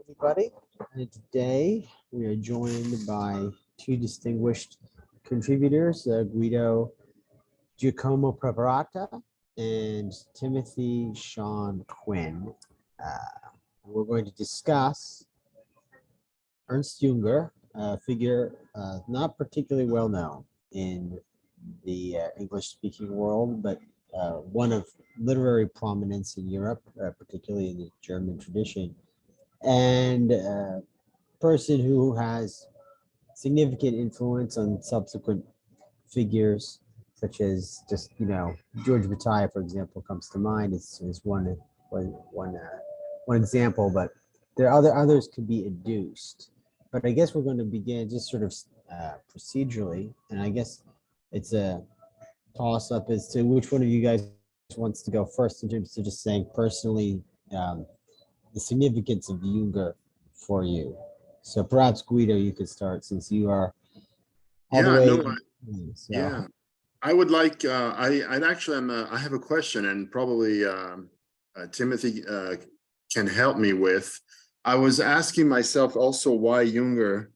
everybody. And today we are joined by two distinguished contributors, Guido Giacomo Preparata and Timothy Sean Quinn. We're going to discuss Ernst Junger, a figure not particularly well known in the English-speaking world, but one of literary prominence in Europe, particularly in the German tradition, and a person who has significant influence on subsequent figures, such as George Bataille, for example, comes to mind as one example, but there are others could be adduced. But I guess we're going to begin just sort of procedurally, and I guess it's a toss-up as to which one of you guys wants to go first in terms of just saying personally the significance of Junger for you. So perhaps Guido, you could start since you are all the way. Yeah, I would like. I'd actually. I have a question, and probably Timothy can help me with. I was asking myself also why Junger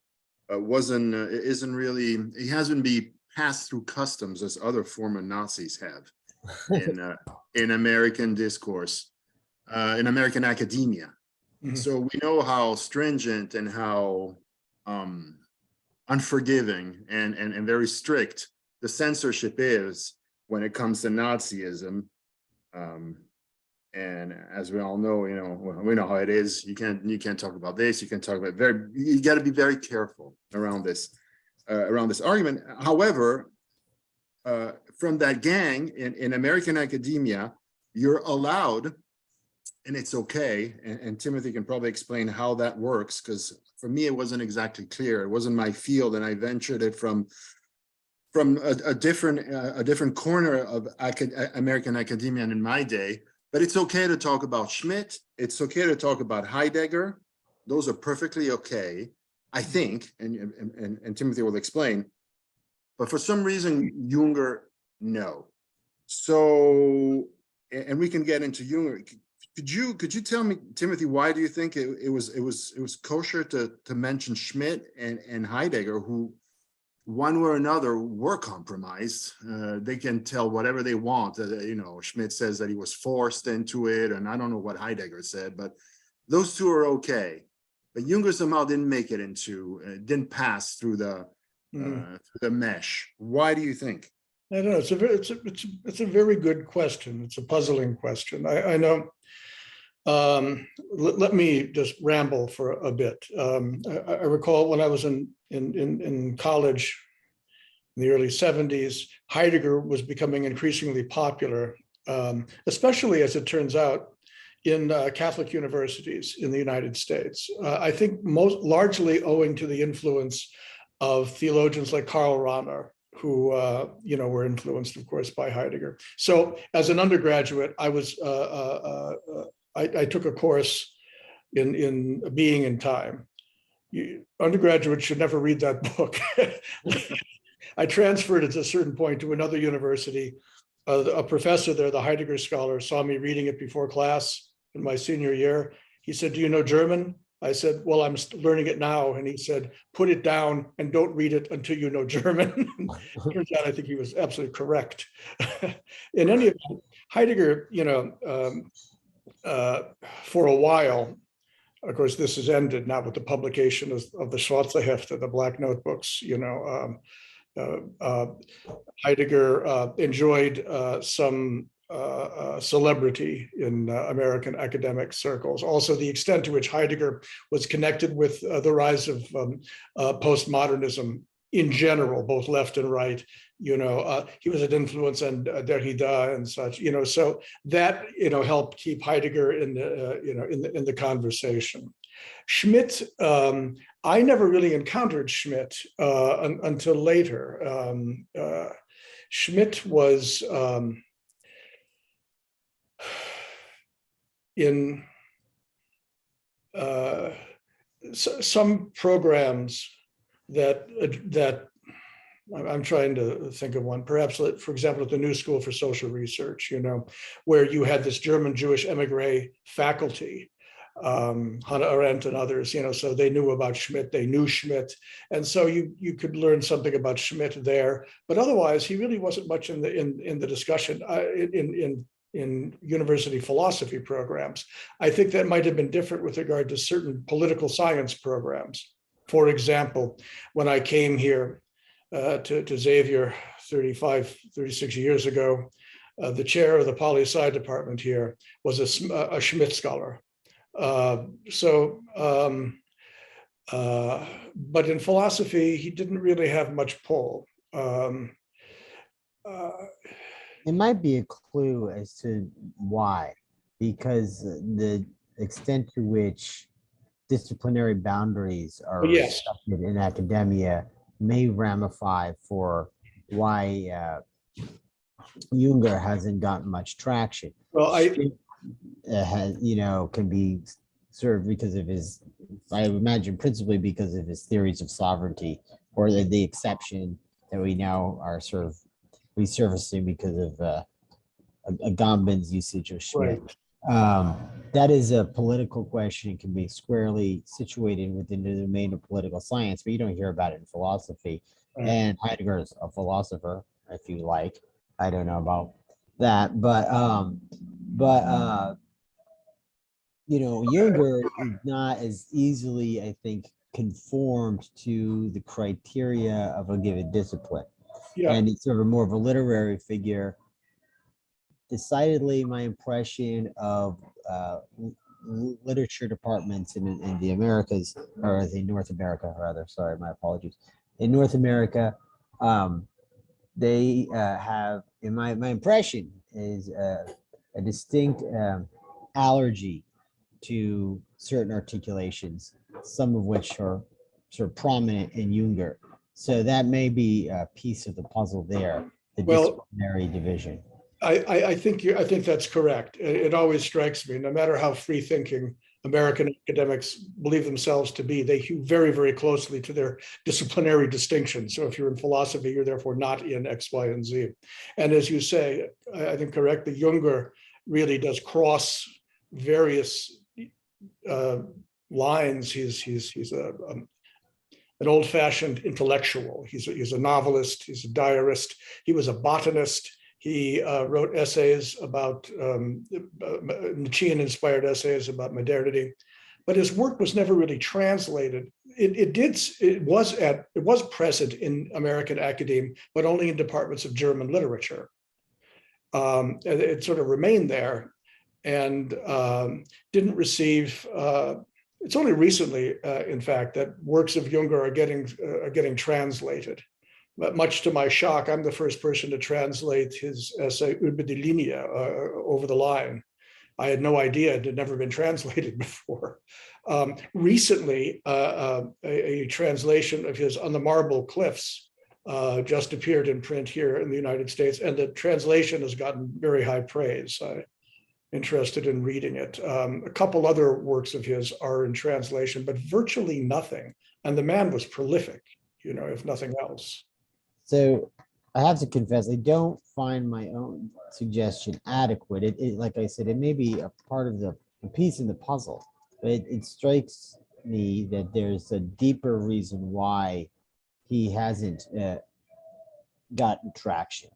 isn't really. He hasn't been passed through customs as other former Nazis have in American discourse, in American academia. Mm-hmm. So we know how stringent and how unforgiving and very strict the censorship is when it comes to Nazism. And as we all know, we know how it is. You can't talk about this. You can talk about you got to be very careful around this argument. However, from that gang in American academia, you're allowed, and it's okay. And Timothy can probably explain how that works, because for me it wasn't exactly clear. It wasn't my field, and I ventured it from a different corner of American academia in my day. But it's okay to talk about Schmidt. It's okay to talk about Heidegger. Those are perfectly okay, I think, and Timothy will explain. But for some reason, Junger, no. So, and we can get into Junger. Could you tell me, Timothy, why do you think it was kosher to mention Schmidt and Heidegger, who one way or another were compromised? They can tell whatever they want. Schmidt says that he was forced into it, and I don't know what Heidegger said, but those two are okay. But Junger somehow didn't pass through the mesh. Why do you think? I don't know. It's a very good question. It's a puzzling question. I know. Let me just ramble for a bit. I recall when I was in college in the early 70s, Heidegger was becoming increasingly popular, especially as it turns out in Catholic universities in the United States. I think largely owing to the influence of theologians like Karl Rahner, who were influenced, of course, by Heidegger. So as an undergraduate, I took a course in Being in Time. Undergraduates should never read that book. I transferred at a certain point to another university. A professor there, the Heidegger scholar, saw me reading it before class in my senior year. He said, "Do you know German?" I said, "Well, I'm learning it now." And he said, "Put it down and don't read it until you know German." Turns out I think he was absolutely correct. In any event, Heidegger, for a while, of course, this has ended now with the publication of the Schwarzehefte, the Black Notebooks. Heidegger enjoyed some celebrity in American academic circles. Also, the extent to which Heidegger was connected with the rise of postmodernism in general, both left and right. He was an influence on Derrida and such. So that helped keep Heidegger in the conversation. Schmidt, I never really encountered Schmidt until later. Schmidt was in some programs that I'm trying to think of one, perhaps, for example, at the New School for Social Research, where you had this German Jewish emigre faculty Hannah Arendt and others, so they knew about Schmidt, they knew Schmidt. And so you could learn something about Schmidt there, but otherwise he really wasn't much in the discussion in university philosophy programs. I think that might have been different with regard to certain political science programs. For example, when I came here to Xavier 36 years ago, the chair of the poli-sci department here was a Schmidt scholar. But in philosophy, he didn't really have much pull. It might be a clue as to why, because the extent to which disciplinary boundaries are Yes. respected in academia may ramify for why Junger hasn't gotten much traction. Well, Has, can be served because of his, I imagine principally because of his theories of sovereignty, or the exception that we now are sort of resurfacing because of Agamben's usage of Schmidt. right. That is a political question, can be squarely situated within the domain of political science, but you don't hear about it in philosophy. Right. And Heidegger is a philosopher, if you like. I don't know about that, but Junger is not as easily, I think, conformed to the criteria of a given discipline. Yeah. And he's sort of more of a literary figure. Decidedly, my impression of literature departments in the Americas, or the North America, rather, sorry, my apologies. In North America, they have, in my impression, is a distinct allergy to certain articulations, some of which are sort of prominent in Junger. So that may be a piece of the puzzle there, the disciplinary division. I think that's correct. It always strikes me, no matter how free-thinking American academics believe themselves to be, they hew very, very closely to their disciplinary distinctions. So if you're in philosophy, you're therefore not in X, Y, and Z. And as you say, I think correctly, Junger really does cross various lines. He's an old-fashioned intellectual. He's a novelist. He's a diarist. He was a botanist. He wrote essays about Nietzschean-inspired essays about modernity, but his work was never really translated. It was present in American academia, but only in departments of German literature. It sort of remained there, and didn't receive. It's only recently, in fact, that works of Junger are getting translated. But much to my shock, I'm the first person to translate his essay Über die Linie, over the line. I had no idea it had never been translated before. Recently, a translation of his On the Marble Cliffs just appeared in print here in the United States, and the translation has gotten very high praise. I'm interested in reading it. A couple other works of his are in translation, but virtually nothing. And the man was prolific, if nothing else. So I have to confess, I don't find my own suggestion adequate. It like I said, it may be a part of a piece in the puzzle, but it strikes me that there's a deeper reason why he hasn't gotten traction.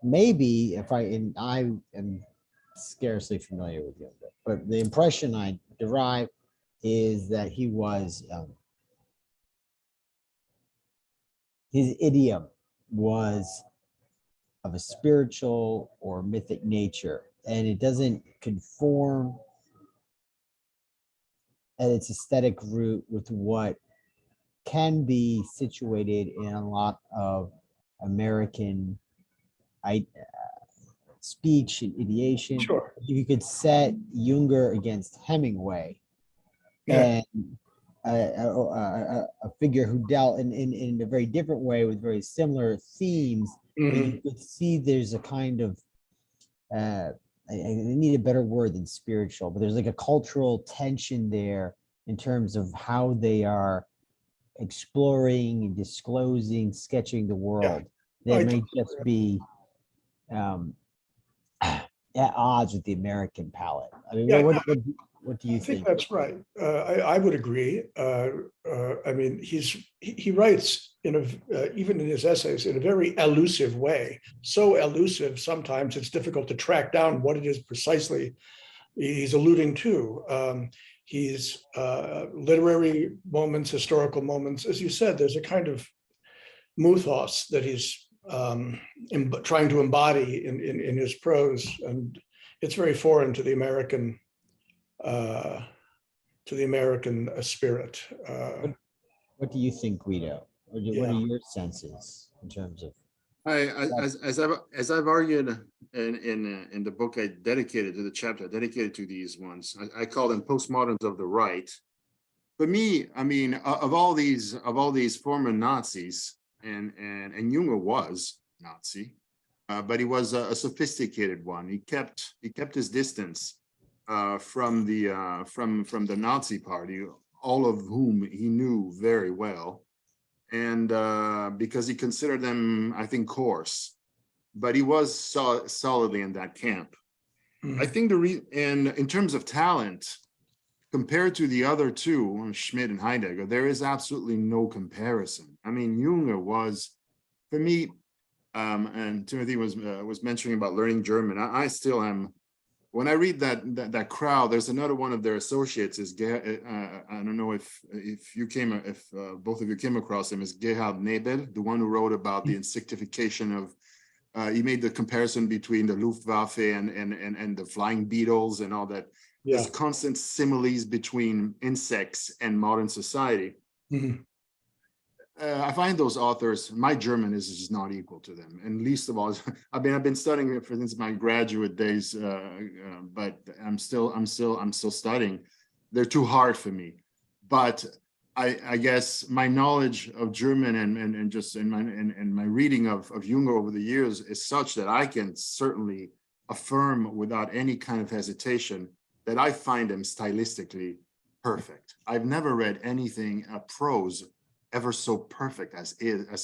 Maybe I am scarcely familiar with him, but the impression I derive is that he was his idiom was of a spiritual or mythic nature, and it doesn't conform at its aesthetic root with what can be situated in a lot of American speech and ideation. Sure. You could set Junger against Hemingway, Yeah. and a figure who dealt in a very different way with very similar themes. But you could see there's a kind of I need a better word than spiritual, but there's like a cultural tension there in terms of how they are exploring and disclosing, sketching the world. That may just be at odds with the American palette. I mean, Yeah, what do you I think think? that's right. I would agree. I mean, he writes in even in his essays in a very elusive way. So elusive, sometimes it's difficult to track down what it is precisely he's alluding to. He's literary moments, historical moments. As you said, there's a kind of mythos that he's trying to embody in his prose, and it's very foreign to the American spirit. What do you think, Guido? What are Yeah. your senses in terms of? As I've argued in the book I dedicated to the chapter dedicated to these ones, I call them postmoderns of the right. For me, I mean, of all these former Nazis, and Junger was Nazi, but he was a sophisticated one. He kept his distance from the Nazi party, all of whom he knew very well. And because he considered them, I think, coarse, but he was solidly in that camp. I think and in terms of talent, compared to the other two, Schmidt and Heidegger, there is absolutely no comparison. I mean, Junger was, for me, and Timothy was mentioning about learning German. I still am. When I read that crowd, there's another one of their associates is I don't know if both of you came across him, is Gerhard Nebel, the one who wrote about the insectification of. He made the comparison between the Luftwaffe and the flying beetles and all that. Yeah. There's constant similes between insects and modern society. Mm-hmm. I find those authors, my German is just not equal to them, and least of all, I've been studying it since my graduate days, but I'm still studying. They're too hard for me, but I guess my knowledge of German and just in my reading of Junger over the years is such that I can certainly affirm without any kind of hesitation that I find him stylistically perfect. I've never read anything prose ever so perfect as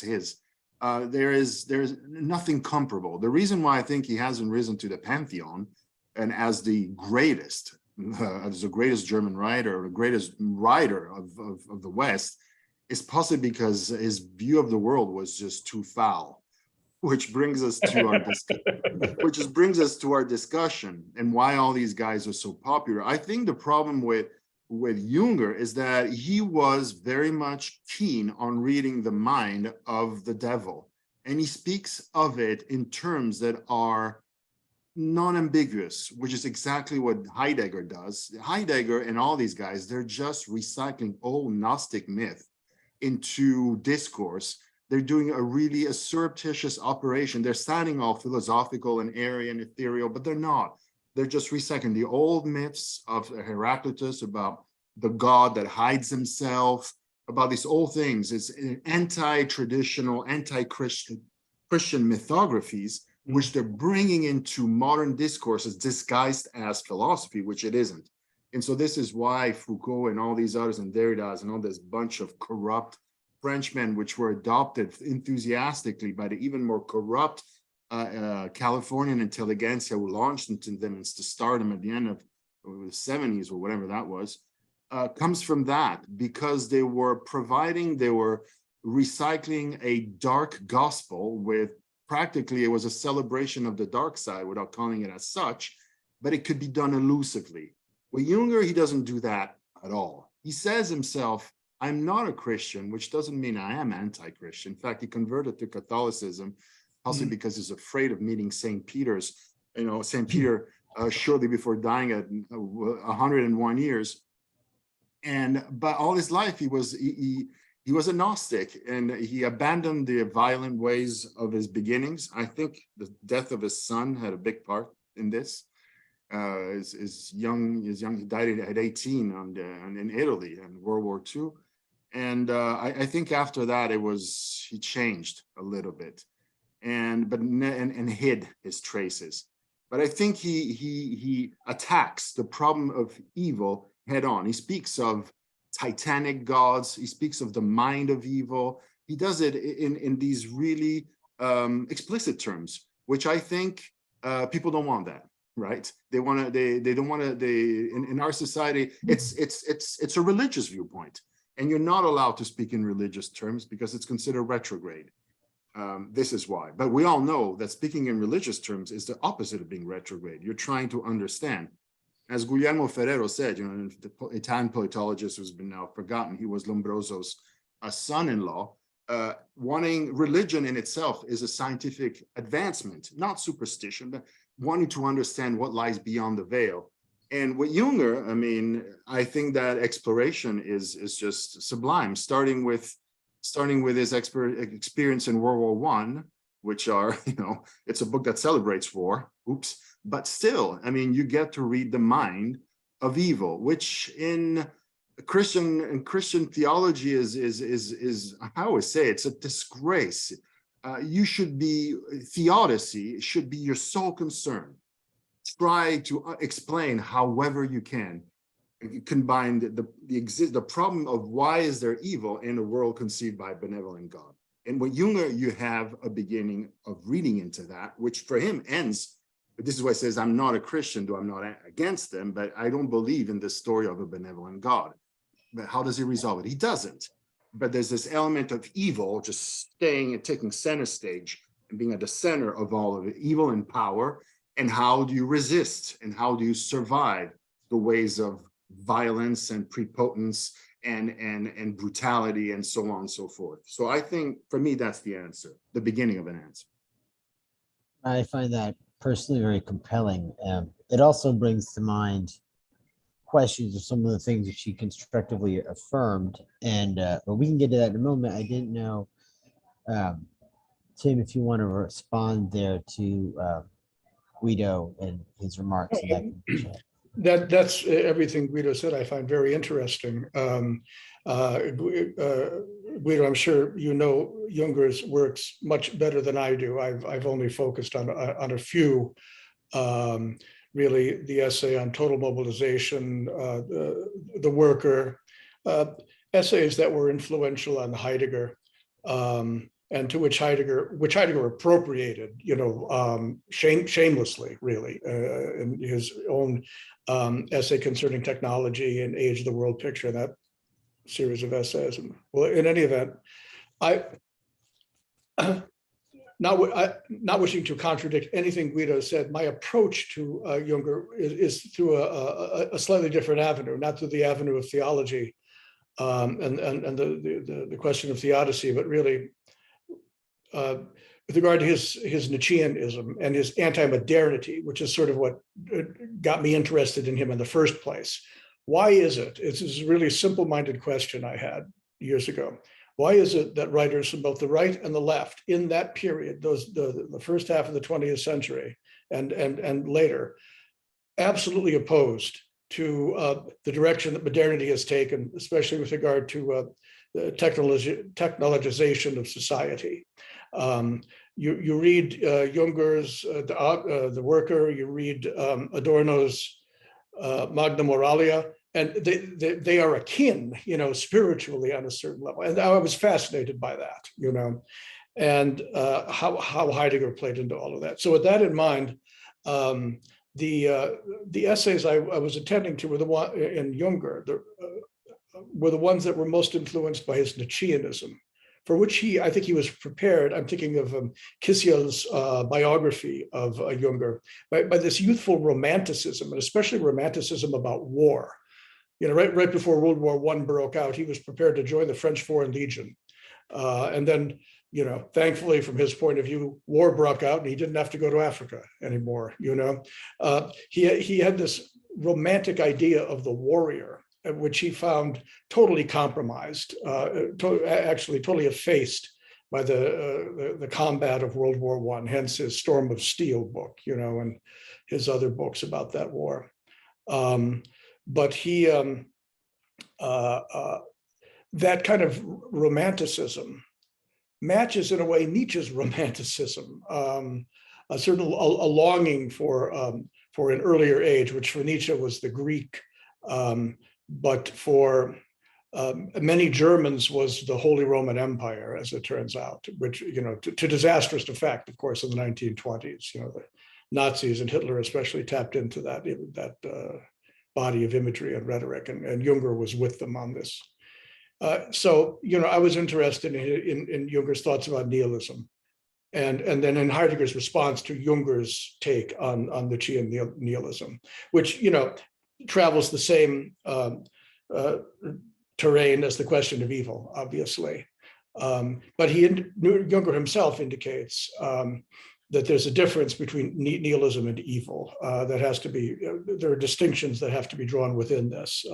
his. There's nothing comparable. The reason why I think he hasn't risen to the pantheon and as the greatest German writer, the greatest writer of the West, is possibly because his view of the world was just too foul, which brings us to our discussion and why all these guys are so popular. I think the problem with Junger is that he was very much keen on reading the mind of the devil. And he speaks of it in terms that are non-ambiguous, which is exactly what Heidegger does. Heidegger and all these guys, they're just recycling old Gnostic myth into discourse. They're doing a surreptitious operation. They're sounding all philosophical and airy and ethereal, but they're not. They're just recycling the old myths of Heraclitus about the god that hides himself, about these old things. It's anti-traditional, anti-Christian mythographies, which they're bringing into modern discourses disguised as philosophy, which it isn't. And so this is why Foucault and all these others and Derrida and all this bunch of corrupt Frenchmen, which were adopted enthusiastically by the even more corrupt Californian intelligentsia who launched into them into stardom at the end of the 70s or whatever that was, comes from that, because they were recycling a dark gospel with practically, it was a celebration of the dark side without calling it as such, but it could be done elusively. With Junger, he doesn't do that at all. He says himself, I'm not a Christian, which doesn't mean I am anti-Christian. In fact, he converted to Catholicism, possibly because he's afraid of meeting St. Peter's, St. Peter shortly before dying at 101 years. But all his life, he was a Gnostic, and he abandoned the violent ways of his beginnings. I think the death of his son had a big part in this. He died at 18 in Italy in World War II. And I think after that, he changed a little bit and hid his traces. But I think he attacks the problem of evil head on. He speaks of titanic gods. He speaks of the mind of evil. He does it in these really explicit terms, which I think people don't want that. right? They want to, they don't want to, in our society, it's a religious viewpoint. And you're not allowed to speak in religious terms because it's considered retrograde. This is why. But we all know that speaking in religious terms is the opposite of being retrograde. You're trying to understand. As Guillermo Ferrero said, you know, the Italian politologist who's been now forgotten, he was Lombroso's son-in-law. Wanting religion in itself is a scientific advancement, not superstition, but wanting to understand what lies beyond the veil. And with Junger, I mean, I think that exploration is just sublime, starting with his experience in World War I, which are, you know, it's a book that celebrates war, oops, but still, I mean, you get to read the mind of evil, which in Christian theology is, I always say, it's a disgrace. You should be, theodicy should be your sole concern. Try to explain however you can. Combine the problem of why is there evil in a world conceived by a benevolent God. And with Junger, you have a beginning of reading into that, which for him ends, but this is why he says, I'm not a Christian, though I'm not against them, but I don't believe in the story of a benevolent God. But how does he resolve it? He doesn't. But there's this element of evil just staying and taking center stage and being at the center of all of it, evil and power. And how do you resist? And how do you survive the ways of violence and prepotence and brutality and so on and so forth? So I think for me, that's the answer, the beginning of an answer. I find that personally very compelling. It also brings to mind questions of some of the things that she constructively affirmed. And but we can get to that in a moment. I didn't know, Tim, if you want to respond there to Guido and his remarks. That's everything Guido said. I find very interesting. Guido, I'm sure you know Junger's works much better than I do. I've only focused on a few. Really, the essay on total mobilization, the worker, essays that were influential on Heidegger. And to which Heidegger appropriated, you know, shamelessly, really, in his own essay concerning technology and Age of the World Picture, that series of essays. Well, in any event, not wishing to contradict anything Guido said, my approach to Junger is through a slightly different avenue, not through the avenue of theology and the question of theodicy, but really, with regard to his Nietzscheanism and his anti-modernity, which is sort of what got me interested in him in the first place. Why is it? It's a really simple-minded question I had years ago. Why is it that writers from both the right and the left in that period, the first half of the 20th century and later, absolutely opposed to the direction that modernity has taken, especially with regard to the technologization of society? You read Junger's The Worker, you read Adorno's Magna Moralia, and they are akin, you know, spiritually on a certain level. And I was fascinated by that, you know, and how Heidegger played into all of that. So with that in mind, the essays I was attending to were the one in Junger, were the ones that were most influenced by his Nietzscheanism, for which I think he was prepared. I'm thinking of Kissiel's biography of Junger, by this youthful romanticism, and especially romanticism about war. You know, right before World War I broke out, he was prepared to join the French Foreign Legion. And then, you know, thankfully, from his point of view, war broke out and he didn't have to go to Africa anymore, you know. He had this romantic idea of the warrior, which he found totally compromised, actually totally effaced by the combat of World War I, hence his Storm of Steel book, you know, and his other books about that war. But he, that kind of romanticism matches in a way Nietzsche's romanticism, a certain longing for an earlier age, which for Nietzsche was the Greek, but for many Germans was the Holy Roman Empire, as it turns out, which, you know, to disastrous effect, of course, in the 1920s, you know, Nazis and Hitler especially tapped into that body of imagery and rhetoric, and Junger was with them on this. So, I was interested in Junger's thoughts about nihilism, and then in Heidegger's response to Junger's take on Nietzschean nihilism, which travels the same terrain as the question of evil, obviously. But Junger himself indicates that there's a difference between nihilism and evil. There are distinctions that have to be drawn within this.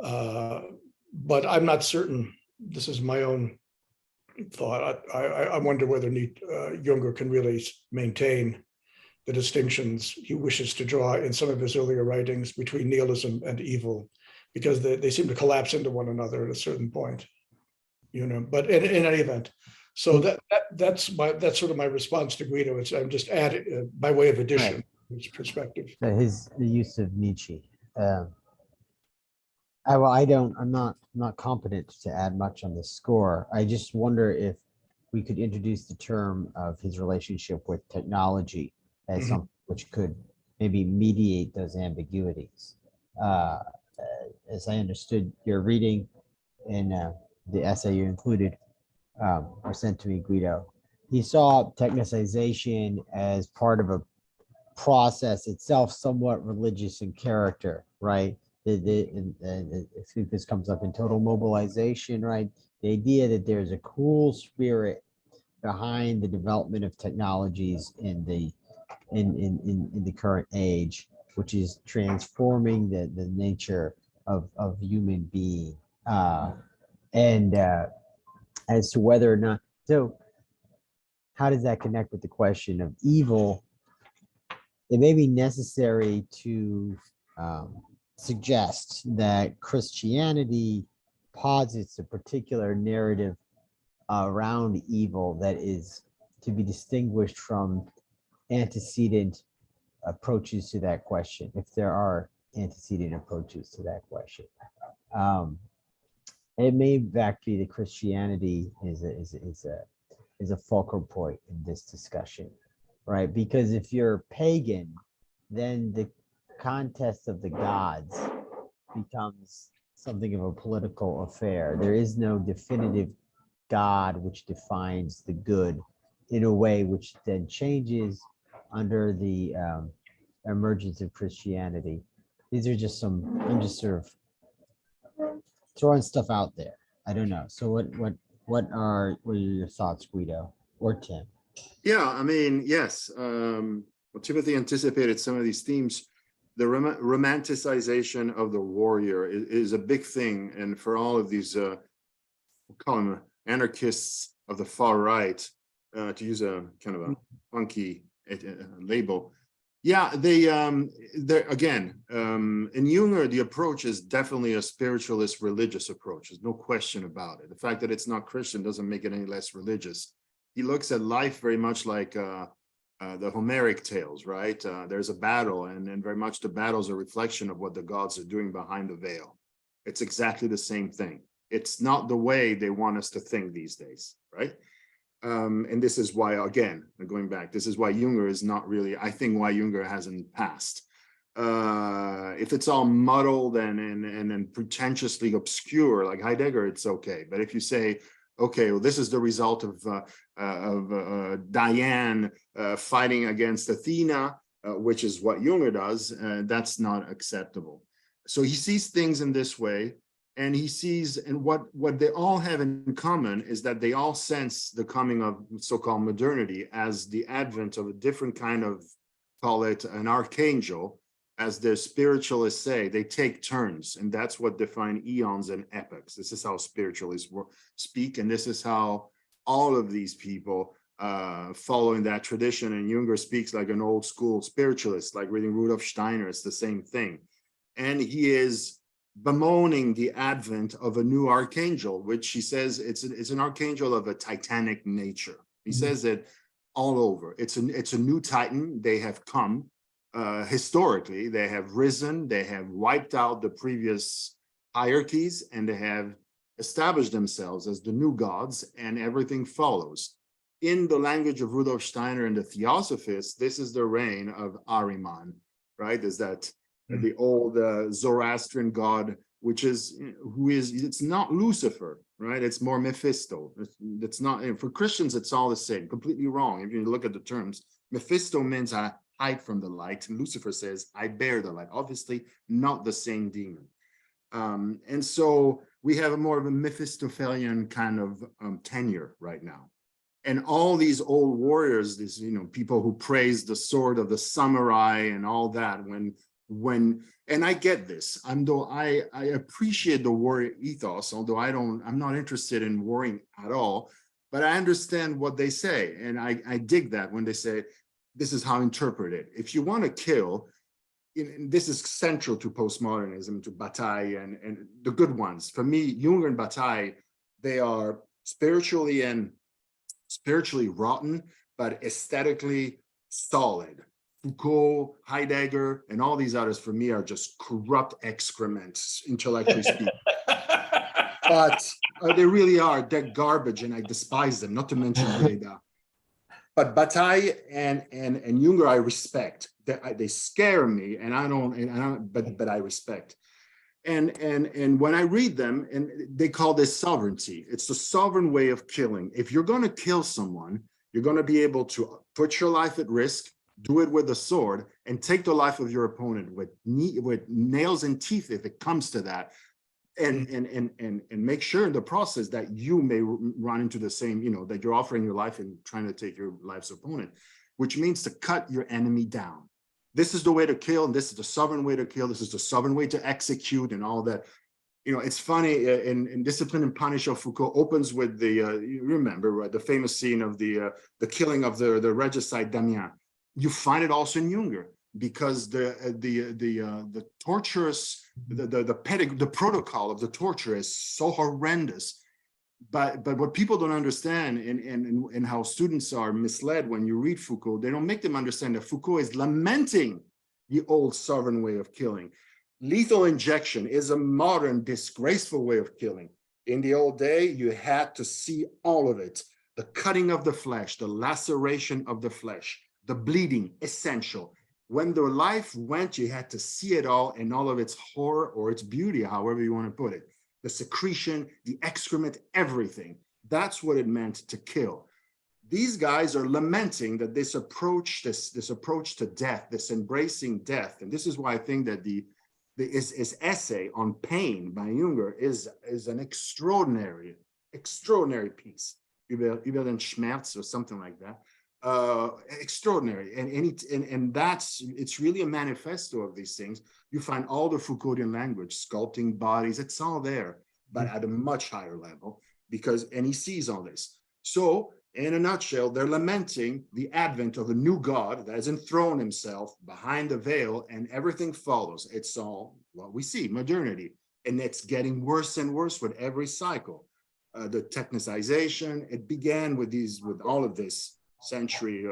But I'm not certain. This is my own thought. I wonder whether Junger can really maintain the distinctions he wishes to draw in some of his earlier writings between nihilism and evil, because they seem to collapse into one another at a certain point. But in any event, so that's sort of my response to Guido. I'm just adding by way of addition, right, his perspective. The use of Nietzsche. I'm not competent to add much on this score. I just wonder if we could introduce the term of his relationship with technology as something which could maybe mediate those ambiguities. As I understood your reading in the essay you included or sent to me, Guido, he saw technicization as part of a process itself somewhat religious in character, right? I think this comes up in Total Mobilization, right? The idea that there's a cool spirit behind the development of technologies in the current age, which is transforming the nature of human being. And as to whether or not, so how does that connect with the question of evil? It may be necessary to suggest that Christianity posits a particular narrative around evil that is to be distinguished from antecedent approaches to that question, if there are antecedent approaches to that question. It may in fact be that Christianity is a fulcrum point in this discussion, right? Because if you're pagan, then the contest of the gods becomes something of a political affair. There is no definitive God which defines the good in a way which then changes under the emergence of Christianity. These are just I'm just sort of throwing stuff out there. I don't know. So what are your thoughts, Guido or Tim? Yeah, I mean, yes. Well, Timothy anticipated some of these themes. The romanticization of the warrior is a big thing, and for all of these, we'll call them anarchists of the far right, to use a kind of a funky label. Yeah, they're again, in Junger, the approach is definitely a spiritualist religious approach. There's no question about it. The fact that it's not Christian doesn't make it any less religious. He looks at life very much like the Homeric tales, right? There's a battle, and very much the battle is a reflection of what the gods are doing behind the veil. It's exactly the same thing. It's not the way they want us to think these days, right? And this is why, again, going back, this is why Junger is not really, I think why Junger hasn't passed. If it's all muddled and pretentiously obscure, like Heidegger, it's okay. But if you say, okay, well, this is the result of Diane fighting against Athena, which is what Junger does, that's not acceptable. So he sees things in this way. And he sees, and what they all have in common is that they all sense the coming of so-called modernity as the advent of a different kind of, call it an archangel, as the spiritualists say. They take turns, and that's what defines eons and epochs. This is how spiritualists speak, and this is how all of these people following that tradition. And Junger speaks like an old school spiritualist, like reading Rudolf Steiner. It's the same thing. And he is bemoaning the advent of a new archangel, which he says it's an archangel of a titanic nature. He says it all over. It's a new titan. They have come historically. They have risen. They have wiped out the previous hierarchies, and they have established themselves as the new gods, and everything follows. in the language of Rudolf Steiner and the Theosophists, this is the reign of Ahriman, right? Is that the old Zoroastrian god, which is, it's not Lucifer, right? It's more Mephisto. It's not, for Christians, it's all the same, completely wrong. If you look at the terms, Mephisto means I hide from the light, and Lucifer says, I bear the light. Obviously, not the same demon. And so we have a more of a Mephistophelian kind of tenure right now. And all these old warriors, these, people who praise the sword of the samurai and all that, and I get this, though I appreciate the warrior ethos, although I'm not interested in warring at all, but I understand what they say. And I dig that when they say, this is how I interpret it. If you want to kill, this is central to postmodernism, to Bataille and the good ones. For me, Junger and Bataille, they are spiritually rotten, but aesthetically solid. Foucault, Heidegger, and all these others, for me, are just corrupt excrements, intellectually speaking. But they really are. They're garbage, and I despise them, not to mention Derrida. But Bataille and Junger, I respect. They scare me, but I respect. And when I read them, and they call this sovereignty. It's the sovereign way of killing. If you're going to kill someone, you're going to be able to put your life at risk, do it with a sword, and take the life of your opponent with nails and teeth if it comes to that, and make sure in the process that you may run into the same, that you're offering your life and trying to take your life's opponent, which means to cut your enemy down. This is the way to kill, and this is the sovereign way to kill. This is the sovereign way to execute, and all that. It's funny, in Discipline and Punish of Foucault opens with the, you remember, right, the famous scene of the killing of the regicide Damien. You find it also in Junger, because the torturous, the protocol of the torture is so horrendous. But what people don't understand, and how students are misled when you read Foucault, they don't make them understand that Foucault is lamenting the old sovereign way of killing. Lethal injection is a modern, disgraceful way of killing. In the old day, you had to see all of it. The cutting of the flesh, the laceration of the flesh, the bleeding, essential. When the life went, you had to see it all in all of its horror or its beauty, however you want to put it. The secretion, the excrement, everything. That's what it meant to kill. These guys are lamenting that this approach to death, this embracing death, and this is why I think that his essay on pain by Junger is an extraordinary piece. Über den Schmerz or something like that. Extraordinary, and it's really a manifesto of these things. You find all the Foucauldian language, sculpting bodies, it's all there, but at a much higher level, and he sees all this. So in a nutshell, they're lamenting the advent of a new god that has enthroned himself behind the veil, and everything follows. It's all what we see, modernity, and it's getting worse and worse with every cycle. The technicization, it began with all of this century,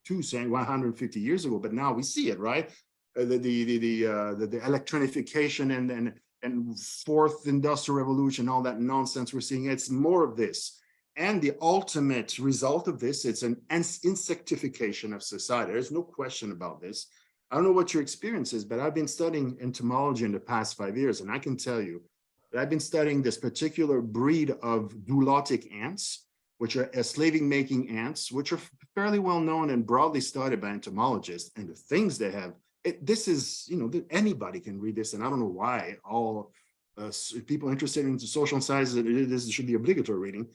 150 years ago, but now we see it, right? The electronification and fourth industrial revolution, all that nonsense we're seeing, it's more of this. And the ultimate result of this, it's an insectification of society. There's no question about this. I don't know what your experience is, but I've been studying entomology in the past 5 years, and I can tell you that I've been studying this particular breed of dulotic ants, which are slaving-making ants, which are fairly well known and broadly studied by entomologists, and the things they have. This is, anybody can read this, and I don't know why all people interested in social sciences, this should be obligatory reading.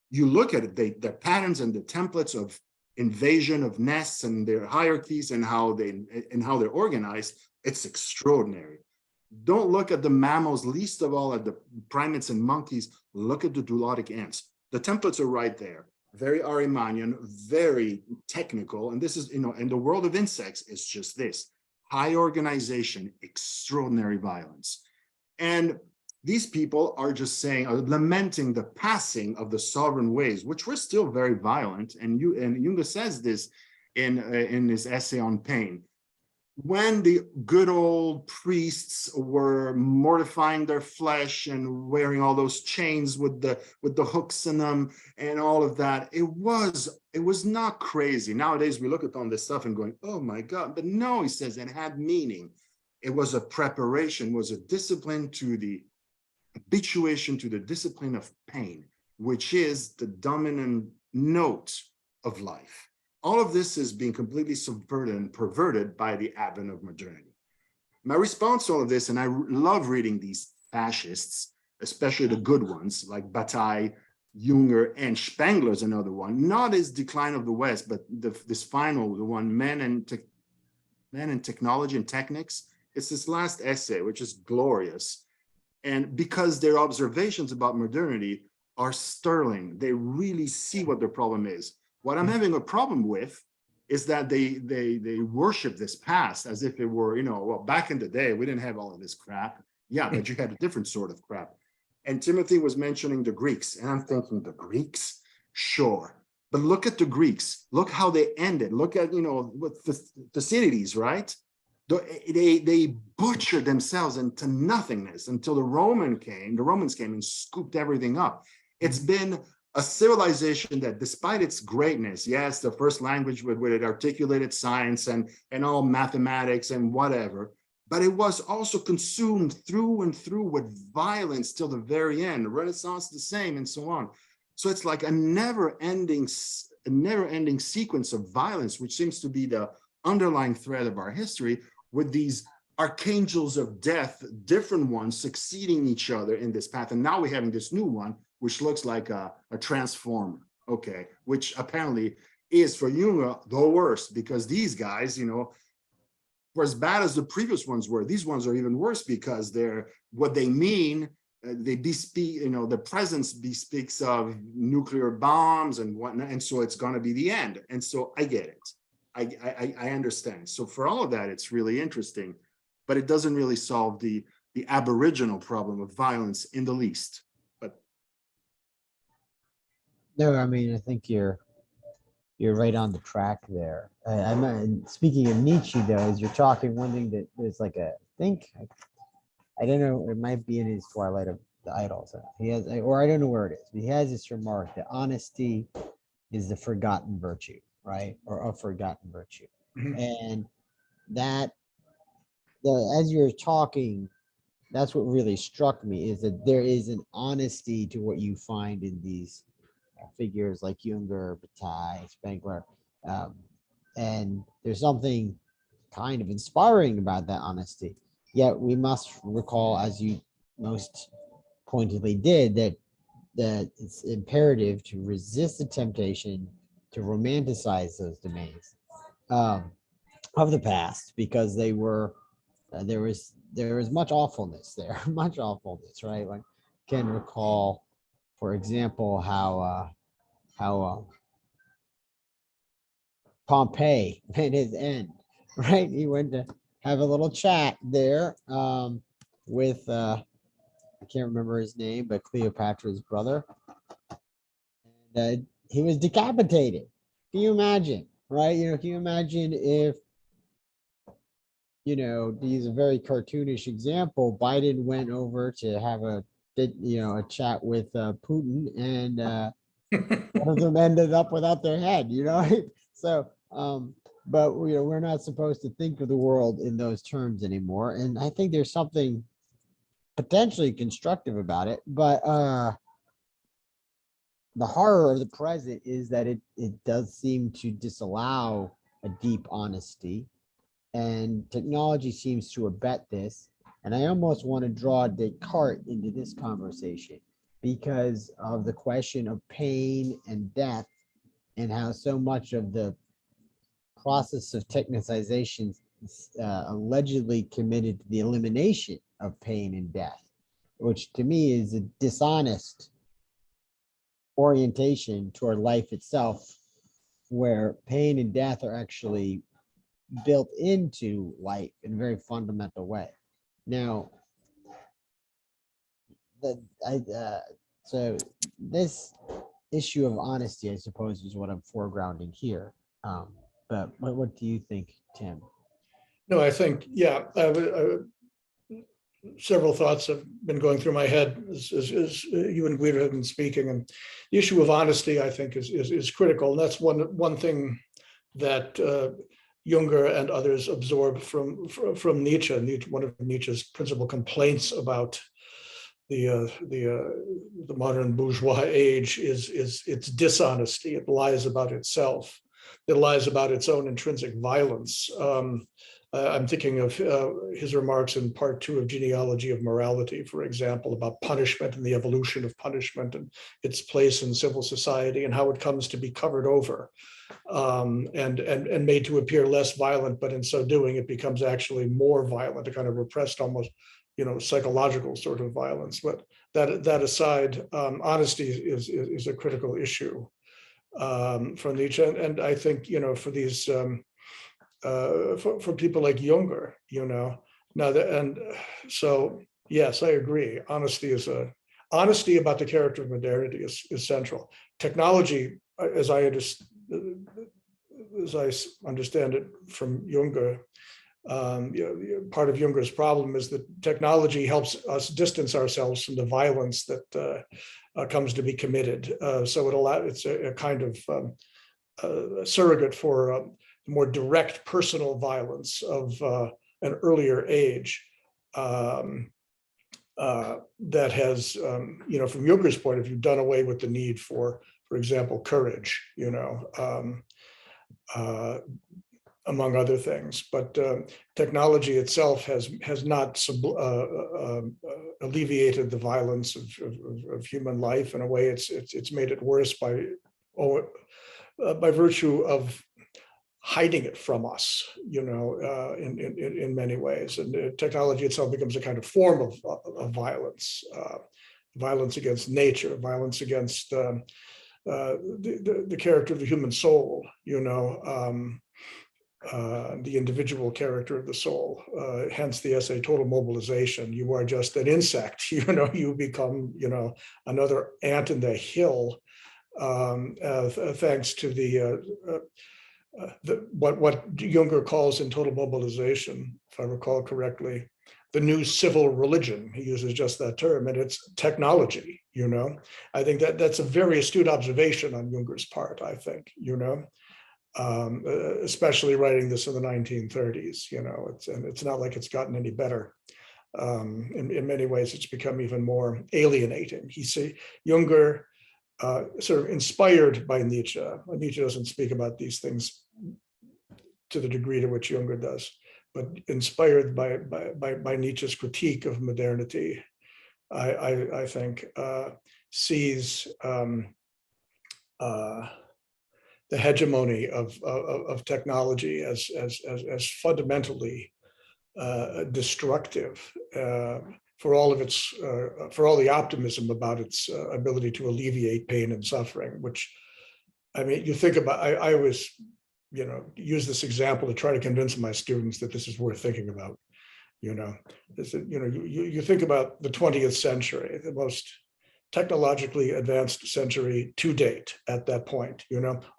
You look at it, their patterns and the templates of invasion of nests and their hierarchies and how they're organized. It's extraordinary. Don't look at the mammals, least of all at the primates and monkeys. Look at the dulotic ants. The templates are right there. Very Ahrimanian, very technical. And this is, in the world of insects, it's just this. High organization, extraordinary violence. And these people are just lamenting the passing of the sovereign ways, which were still very violent. And Junger says this in his essay on pain. when the good old priests were mortifying their flesh and wearing all those chains with the hooks in them and all of that, it was not crazy. Nowadays we look at all this stuff and going, oh my God, but no, he says it had meaning. It was a preparation, was a discipline to the habituation to the discipline of pain, which is the dominant note of life. All of this is being completely subverted and perverted by the advent of modernity. My response to all of this, and I love reading these fascists, especially the good ones like Bataille, Junger, and Spengler's another one, not his Decline of the West, but this final, the one, Men and Technology and Technics. It's this last essay, which is glorious. And because their observations about modernity are sterling, they really see what their problem is. What I'm having a problem with is that they worship this past as if it were, well, back in the day, we didn't have all of this crap. Yeah, but you had a different sort of crap. And Timothy was mentioning the Greeks, and I'm thinking, the Greeks? Sure. But look at the Greeks. Look how they ended. Look at, what Thucydides, right? They butchered themselves into nothingness until the Romans came and scooped everything up. It's been a civilization that, despite its greatness, yes, the first language with it articulated science and all mathematics and whatever, but it was also consumed through and through with violence till the very end. The Renaissance, the same, and so on. So it's like a never-ending sequence of violence, which seems to be the underlying thread of our history, with these archangels of death, different ones succeeding each other in this path. And now we're having this new one, which looks like a transformer, okay, which apparently is for Junger the worst, because these guys, were as bad as the previous ones were. These ones are even worse because they're what they mean. They bespeak, the presence bespeaks of nuclear bombs and whatnot, and so it's going to be the end. And so I get it. I understand. So for all of that, it's really interesting, but it doesn't really solve the aboriginal problem of violence in the least. No, I mean, I think you're right on the track there. Speaking of Nietzsche, though, as you're talking, one thing that there's like I don't know, it might be in his Twilight of the Idols. He has, or I don't know where it is, but he has this remark that honesty is the forgotten virtue, right? Or a forgotten virtue. Mhm. And that, as you're talking, that's what really struck me, is that there is an honesty to what you find in these figures like Junger, Bataille, Spengler. And there's something kind of inspiring about that honesty. Yet we must recall, as you most pointedly did, that it's imperative to resist the temptation to romanticize those domains of the past, because they were there was much awfulness there, much awfulness, right? Like, can recall, for example, how Pompey met his end, right? He went to have a little chat there with I can't remember his name, but Cleopatra's brother. And he was decapitated. Can you imagine, right? Can you imagine if, to use a very cartoonish example, Biden went over to have a chat with Putin, and one of them ended up without their head, So, but we're not supposed to think of the world in those terms anymore. And I think there's something potentially constructive about it, but the horror of the present is that it does seem to disallow a deep honesty, and technology seems to abet this. And I almost want to draw Descartes into this conversation because of the question of pain and death, and how so much of the process of technicization allegedly committed to the elimination of pain and death, which to me is a dishonest orientation toward life itself, where pain and death are actually built into life in a very fundamental way. Now, so this issue of honesty, I suppose, is what I'm foregrounding here. But what do you think, Tim? No, I think, yeah, several thoughts have been going through my head as you and Guido have been speaking, and the issue of honesty, I think, is critical, and that's one thing that Junger and others absorb from Nietzsche. One of Nietzsche's principal complaints about the modern bourgeois age is its dishonesty. It lies about itself. It lies about its own intrinsic violence. I'm thinking of his remarks in part 2 of Genealogy of Morality, for example, about punishment and the evolution of punishment and its place in civil society and how it comes to be covered over and made to appear less violent, but in so doing, it becomes actually more violent, a kind of repressed, almost, psychological sort of violence. But that aside, honesty is a critical issue for Nietzsche, and I think for these for people like Junger, so yes, I agree. Honesty about the character of modernity is central. Technology, as I understand it from Junger, part of Junger's problem is that technology helps us distance ourselves from the violence that comes to be committed. So it's a kind of surrogate for more direct personal violence of an earlier age that has, from Junger's point of view, done away with the need for example, courage, among other things. But technology itself has not alleviated the violence of human life. In a way, it's made it worse by virtue of hiding it from us, in many ways. And technology itself becomes a kind of form of violence, violence against nature, violence against the character of the human soul, the individual character of the soul. Hence the essay Total Mobilization. You are just an insect, you become, another ant in the hill, thanks to what Junger calls in Total Mobilization, if I recall correctly, the new civil religion. He uses just that term, and it's technology. I think that's a very astute observation on Junger's part. I think, especially writing this in the 1930s. It's not like it's gotten any better. In many ways, it's become even more alienating. Junger, sort of inspired by Nietzsche. Nietzsche doesn't speak about these things to the degree to which Junger does, but inspired by Nietzsche's critique of modernity, I think sees the hegemony of technology as fundamentally destructive for all the optimism about its ability to alleviate pain and suffering. Which, I mean, you think about. I always, use this example to try to convince my students that this is worth thinking about. You think about the 20th century, the most technologically advanced century to date at that point,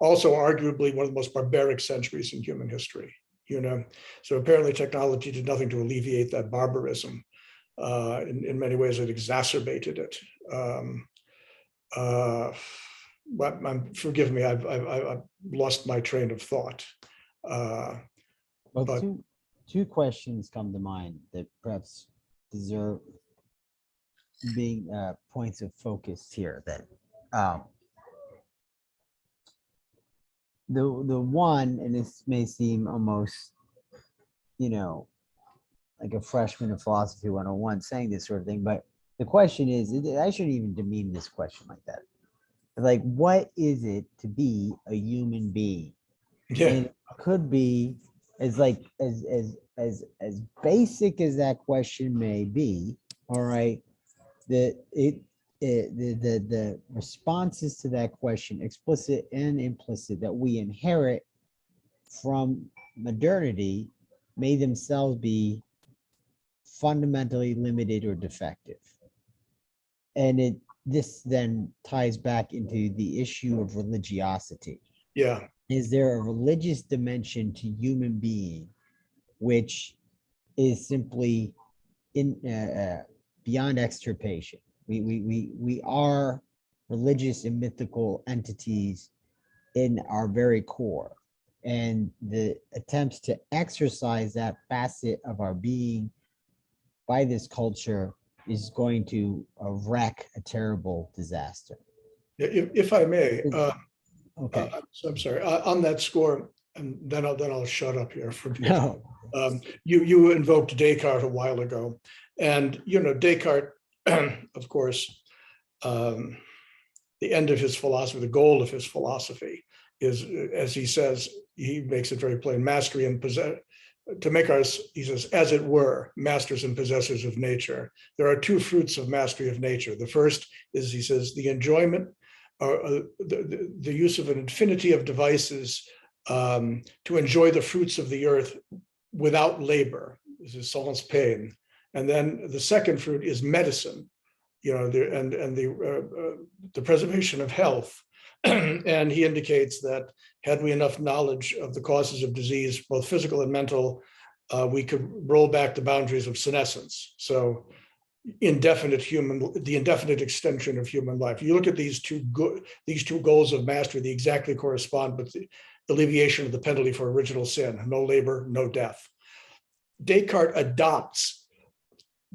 also arguably one of the most barbaric centuries in human history, So apparently technology did nothing to alleviate that barbarism. In many ways, it exacerbated it. But forgive me, I've lost my train of thought. But two questions come to mind that perhaps deserve being points of focus here. That the one, and this may seem almost, like a freshman in philosophy 101 saying this sort of thing, but the question is, I shouldn't even demean this question like that. Like, what is it to be a human being? Yeah. And it could be as basic as that question may be. All right, the responses to that question, explicit and implicit, that we inherit from modernity may themselves be fundamentally limited or defective. And this then ties back into the issue of religiosity. Yeah. Is there a religious dimension to human being which is simply in beyond extirpation. We are religious and mythical entities in our very core, and the attempts to exercise that facet of our being by this culture is going to wreak a terrible disaster. If I may, Okay. so I'm sorry, on that score, and then I'll shut up here for a bit. No. You invoked Descartes a while ago, and Descartes, of course, the end of his philosophy, the goal of his philosophy is, as he says, he makes it very plain, mastery and possess. To make us, he says, as it were, masters and possessors of nature. There are two fruits of mastery of nature. The first is, he says, the enjoyment, the use of an infinity of devices to enjoy the fruits of the earth without labor. This is sans pain. And then the second fruit is medicine, the preservation of health. And he indicates that had we enough knowledge of the causes of disease, both physical and mental, we could roll back the boundaries of senescence. So the indefinite extension of human life. You look at these two goals of mastery, they exactly correspond with the alleviation of the penalty for original sin: no labor, no death. Descartes adopts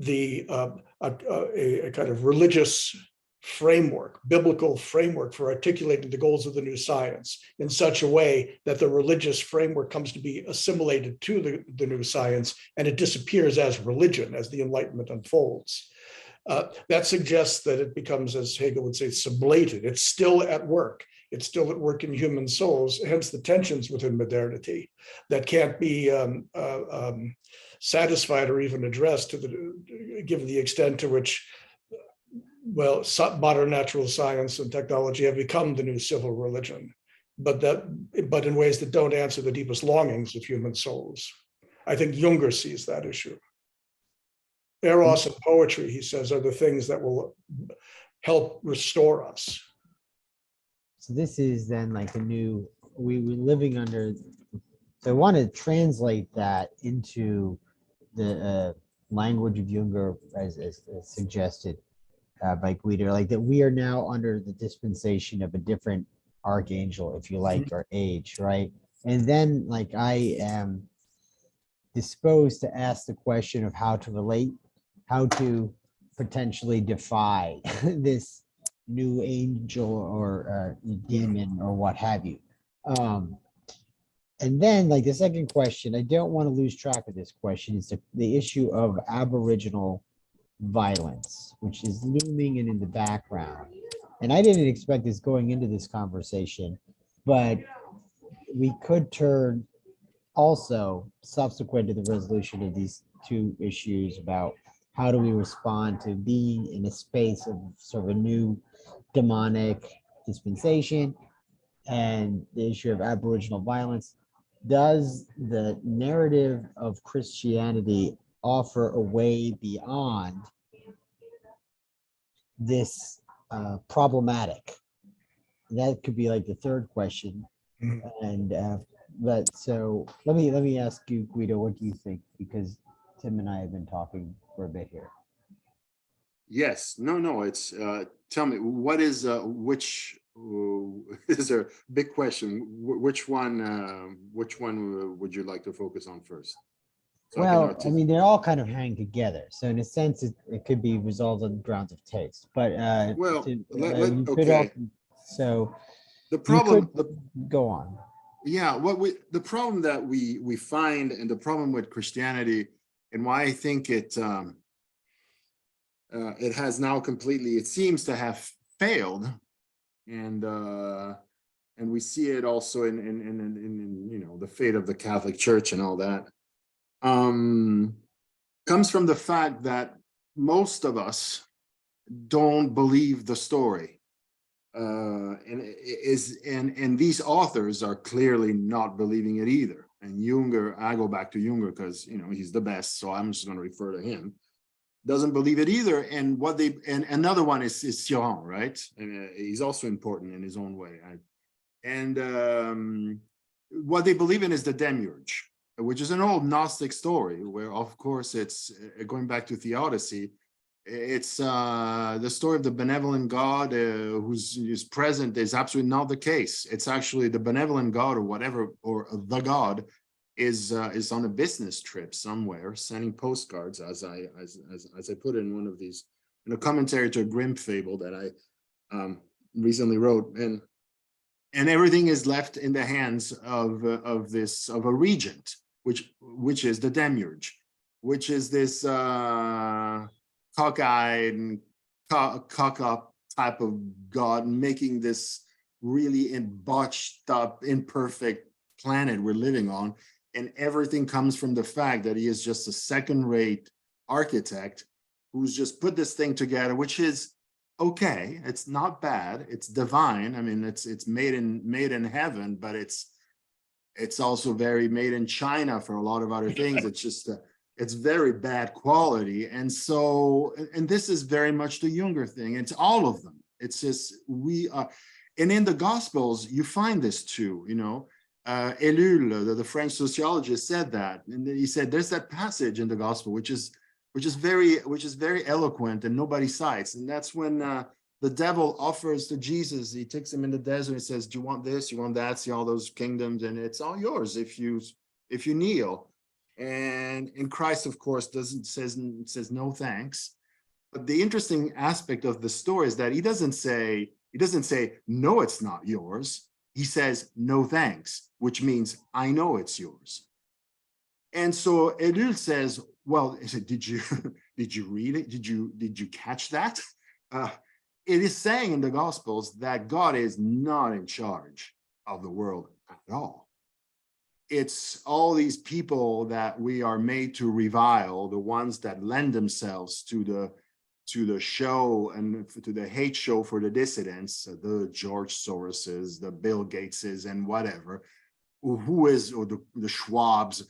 a kind of religious framework, biblical framework for articulating the goals of the new science in such a way that the religious framework comes to be assimilated to the new science, and it disappears as religion as the Enlightenment unfolds. That suggests that it becomes, as Hegel would say, sublated. It's still at work. It's still at work in human souls, hence the tensions within modernity that can't be satisfied or even addressed given the extent to which, well, modern natural science and technology have become the new civil religion, but in ways that don't answer the deepest longings of human souls. I think Junger sees that issue. Eros and poetry, he says, are the things that will help restore us. So this is then like we're living under, so I want to translate that into the language of Junger as suggested by Guido, like that we are now under the dispensation of a different archangel, if you like, or age, right? And then like I am disposed to ask the question of how to relate, how to potentially defy this new angel or demon or what have you. And then like the second question, I don't want to lose track of this question, is the issue of aboriginal violence, which is looming and in the background. And I didn't expect this going into this conversation, but we could turn also subsequent to the resolution of these two issues about how do we respond to being in a space of sort of a new demonic dispensation and the issue of aboriginal violence. Does the narrative of Christianity offer a way beyond this problematic? That could be like the third question. And but so let me ask you, Guido, what do you think? Because Tim and I have been talking for a bit here. Yes, no, it's tell me, what is which is a big question. Which one would you like to focus on first? So well, I mean, they're all kind of hang together. So in a sense, it could be resolved on grounds of taste. But well, you could okay. also, so The problem, go on. Yeah, the problem that we find, and the problem with Christianity, and why I think it has now completely, it seems to have failed, and we see it also in the fate of the Catholic Church and all that, comes from the fact that most of us don't believe the story. And these authors are clearly not believing it either. And Junger, I go back to Junger because he's the best, so I'm just going to refer to him. Doesn't believe it either. And another one is Sion, right? And he's also important in his own way. And what they believe in is the demiurge, which is an old Gnostic story, where of course it's going back to Theodicy. It's the story of the benevolent God who's present is absolutely not the case. It's actually the benevolent God or whatever, or the God is on a business trip somewhere, sending postcards, as I put in one of these, in a commentary to a Grimm fable that I recently wrote, and everything is left in the hands of a regent, which is the demiurge, which is this cockeyed and cock up type of God, making this really botched up, imperfect planet we're living on. And everything comes from the fact that he is just a second-rate architect who's just put this thing together, which is okay. It's not bad. It's divine. I mean, it's made in heaven, but it's also very made in China for a lot of other things. It's just it's very bad quality. And so, and this is very much the Junger thing. It's all of them. It's just we are, and in the Gospels you find this too. You know, Ellul, the French sociologist, said that, and he said there's that passage in the Gospel which is very eloquent and nobody cites, and that's when the devil offers to Jesus. He takes him in the desert and says, "Do you want this? You want that? See all those kingdoms, and it's all yours if you kneel." And Christ, of course, says no thanks. But the interesting aspect of the story is that he doesn't say no, it's not yours. He says no thanks, which means I know it's yours. And so Ellul says, well, did you read it? Did you catch that? It is saying in the Gospels that God is not in charge of the world at all. It's all these people that we are made to revile, the ones that lend themselves to the show and to the hate show for the dissidents, the George Soroses, the Bill Gateses, and whatever, or the Schwabs.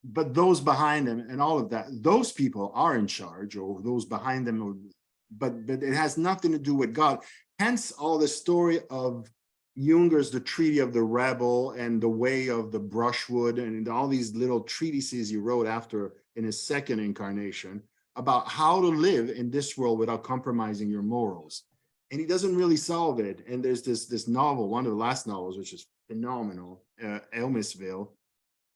But those behind them and all of that, those people are in charge, or those behind them, but it has nothing to do with God. Hence all the story of Junger's The Treaty of the Rebel and The Way of the Brushwood, and all these little treatises he wrote after in his second incarnation about how to live in this world without compromising your morals. And he doesn't really solve it. And there's this novel, one of the last novels, which is phenomenal, Elmisville,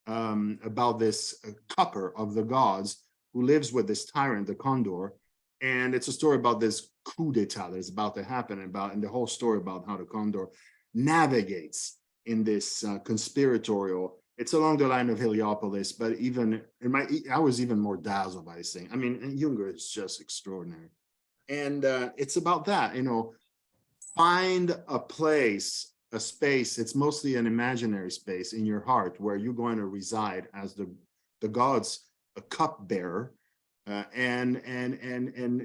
about this cupper of the gods who lives with this tyrant, the Condor. And it's a story about this coup d'etat that's about to happen, and the whole story about how the Condor navigates in this conspiratorial. It's along the line of Heliopolis, but even I was even more dazzled by this thing. I mean, Junger is just extraordinary. And it's about that, you know, find a place, a space. It's mostly an imaginary space in your heart where you're going to reside as the gods, a cupbearer. And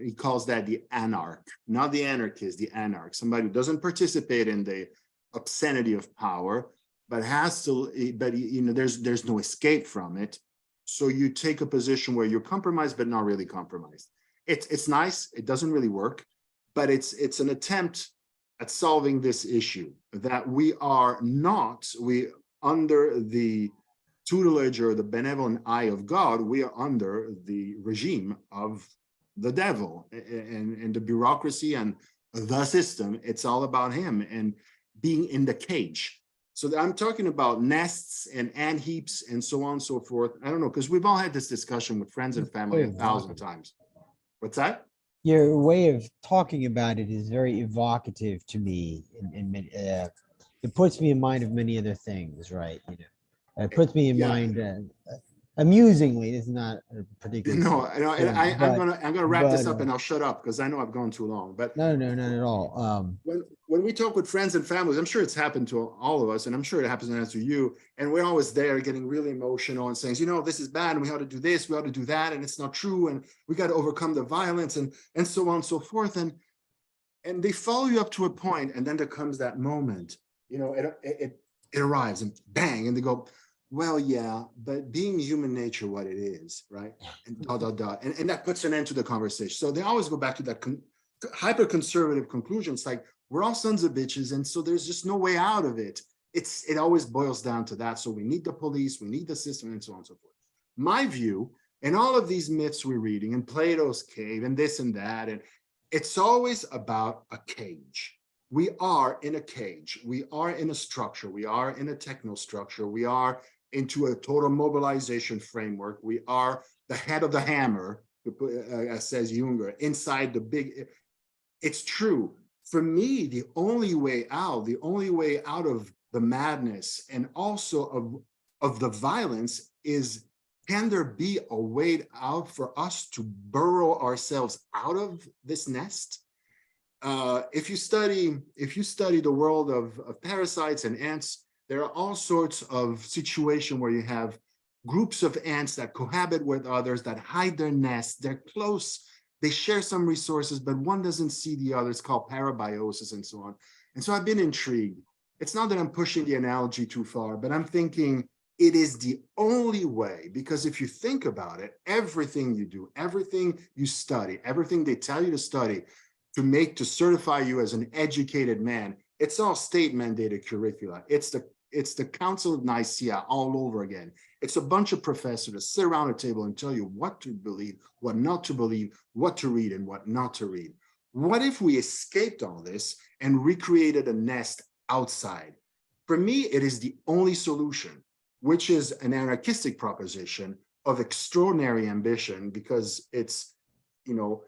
he calls that the anarch, not the anarchist, the anarch, somebody who doesn't participate in the obscenity of power, but has to, but you know, there's no escape from it. So you take a position where you're compromised, but not really compromised. It's nice. It doesn't really work, but it's an attempt at solving this issue that we are not, under the tutelage or the benevolent eye of God, we are under the regime of the devil and the bureaucracy and the system. It's all about him and being in the cage. So I'm talking about nests and ant heaps and so on and so forth. I don't know, because we've all had this discussion with friends and family 1,000 times. What's that? Your way of talking about it is very evocative to me, and it puts me in mind of many other things, right? You know, it puts me in mind amusingly. It's not a particular. No, I'm gonna wrap this up and I'll shut up because I know I've gone too long. But no, not at all. When we talk with friends and families, I'm sure it's happened to all of us, and I'm sure it happens to you. And we're always there getting really emotional and saying, you know, this is bad, and we ought to do this, we ought to do that, and it's not true, and we got to overcome the violence, and so on and so forth. And they follow you up to a point, and then there comes that moment, you know, it arrives, and bang, and they go, well, yeah, but being human nature, what it is, right? And and that puts an end to the conversation. So they always go back to that hyper-conservative conclusion. It's like, we're all sons of bitches, and so there's just no way out of it. it always boils down to that. So we need the police, we need the system, and so on and so forth. My view, and all of these myths we're reading, and Plato's cave, and this and that, and it's always about a cage. We are in a cage. We are in a structure. We are in a technostructure. We are into a total mobilization framework. We are the head of the hammer, says Junger, inside the big. It's true. For me, the only way out of the madness and also of the violence is, can there be a way out for us to burrow ourselves out of this nest? If you study the world of parasites and ants, there are all sorts of situations where you have groups of ants that cohabit with others, that hide their nests. They're close. They share some resources, but one doesn't see the other. It's called parabiosis and so on. And so I've been intrigued. It's not that I'm pushing the analogy too far, but I'm thinking it is the only way, because if you think about it, everything you do, everything you study, everything they tell you to study to certify you as an educated man, it's all state mandated curricula. It's the Council of Nicaea all over again. It's a bunch of professors that sit around a table and tell you what to believe, what not to believe, what to read and what not to read. What if we escaped all this and recreated a nest outside? For me, it is the only solution, which is an anarchistic proposition of extraordinary ambition, because it's, you know,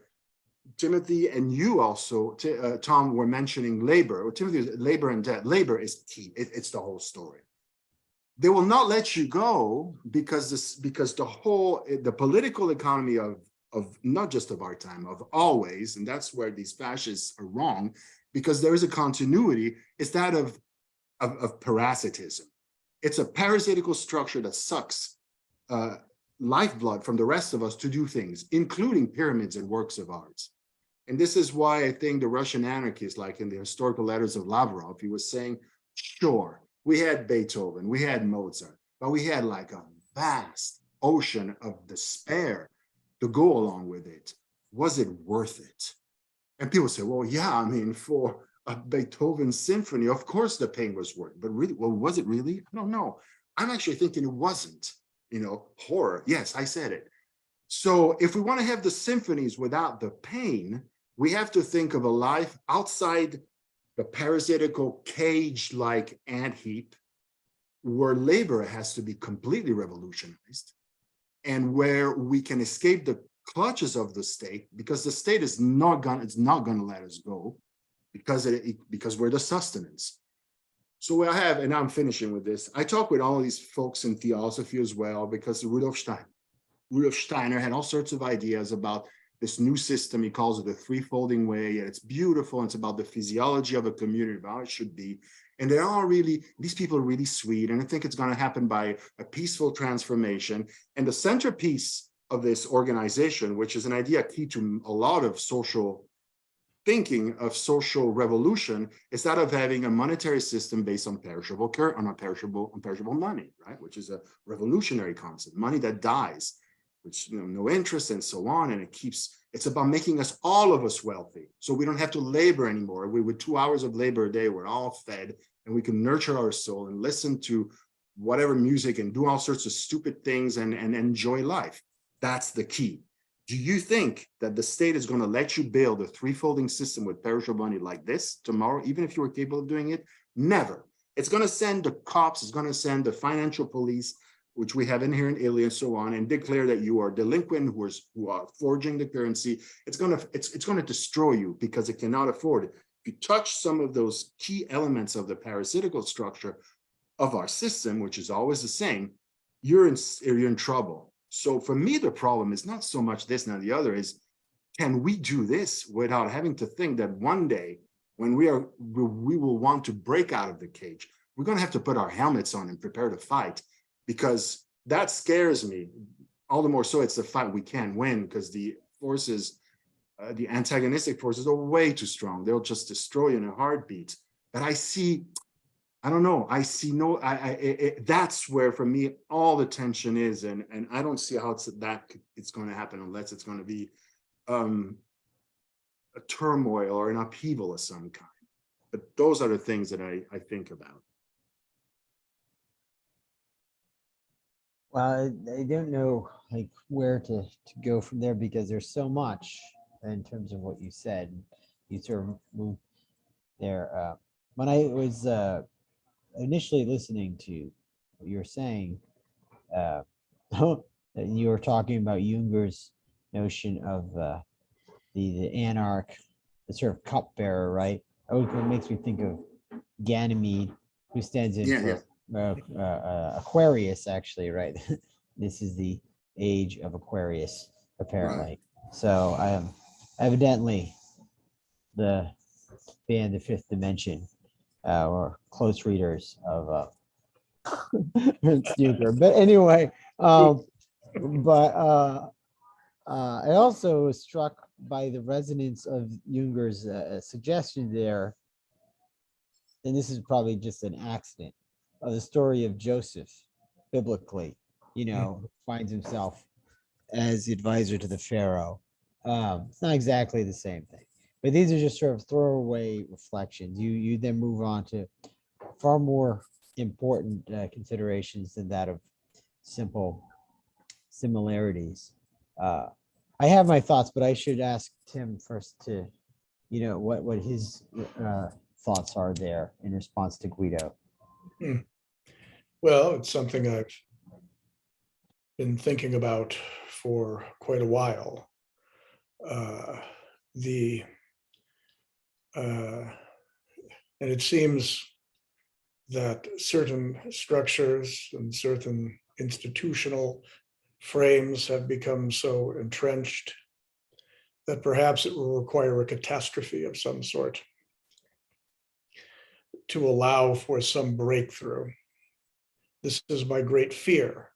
Timothy and you also, Tom, were mentioning labor, or Timothy, labor and debt. Labor is key. It's the whole story. They will not let you go because the political economy of not just of our time, of always, and that's where these fascists are wrong, because there is a continuity, is that of parasitism. It's a parasitical structure that sucks lifeblood from the rest of us to do things, including pyramids and works of arts. And this is why I think the Russian anarchists, like in the historical letters of Lavrov, he was saying, sure, we had Beethoven, we had Mozart, but we had like a vast ocean of despair to go along with it. Was it worth it? And people say, well, yeah, I mean, for a Beethoven symphony, of course the pain was worth it, but really, well, was it really? I don't know. I'm actually thinking it wasn't, you know, horror. Yes, I said it. So if we want to have the symphonies without the pain, we have to think of a life outside the parasitical cage-like ant heap, where labor has to be completely revolutionized, and where we can escape the clutches of the state, because the state is not going to let us go, because we're the sustenance. So I have, and I'm finishing with this, I talk with all these folks in theosophy as well, because Rudolf Steiner had all sorts of ideas about this new system. He calls it the threefolding way, and it's beautiful. And it's about the physiology of a community, how it should be. And they're all really, these people are really sweet. And I think it's going to happen by a peaceful transformation. And the centerpiece of this organization, which is an idea key to a lot of social thinking, of social revolution, is that of having a monetary system based on perishable money, right? Which is a revolutionary concept, money that dies, which, you know, no interest and so on. And it's about making all of us wealthy. So we don't have to labor anymore. With 2 hours of labor a day, we're all fed, and we can nurture our soul and listen to whatever music and do all sorts of stupid things and enjoy life. That's the key. Do you think that the state is going to let you build a threefolding system with perishable money like this tomorrow, even if you were capable of doing it? Never. It's going to send the cops, it's going to send the financial police, which we have in here in Italy and so on, and declare that you are delinquent who are forging the currency. It's going to destroy you, because it cannot afford it. If you touch some of those key elements of the parasitical structure of our system, which is always the same, you're in trouble. So for me, the problem is not so much this and the other, is can we do this without having to think that one day when we will want to break out of the cage, we're going to have to put our helmets on and prepare to fight, because that scares me. All the more so it's a fight we can't win, because the forces, the antagonistic forces are way too strong. They'll just destroy you in a heartbeat. But I don't know. That's where, for me, all the tension is, and I don't see how it's going to happen unless it's going to be a turmoil or an upheaval of some kind. But those are the things that I think about. Well, I don't know like where to go from there because there's so much in terms of what you said. You sort of moved there. When I was initially listening to what you were saying, uh, you were talking about Junger's notion of the anarch, the sort of cupbearer, right? Always makes me think of Ganymede, who stands in Yeah, for Aquarius, actually, right? This is the age of Aquarius, apparently. So I am evidently the band, the Fifth Dimension, or close readers of Ernst Junger. But anyway, but I also was struck by the resonance of Junger's suggestion there, and this is probably just an accident, of the story of Joseph biblically, who finds himself as the advisor to the Pharaoh. It's not exactly the same thing, but these are just sort of throwaway reflections. You then move on to far more important considerations than that of simple similarities. I have my thoughts, but I should ask Tim first to, what his thoughts are there in response to Guido. Well, it's something I've been thinking about for quite a while. And it seems that certain structures and certain institutional frames have become so entrenched that perhaps it will require a catastrophe of some sort to allow for some breakthrough. This is my great fear,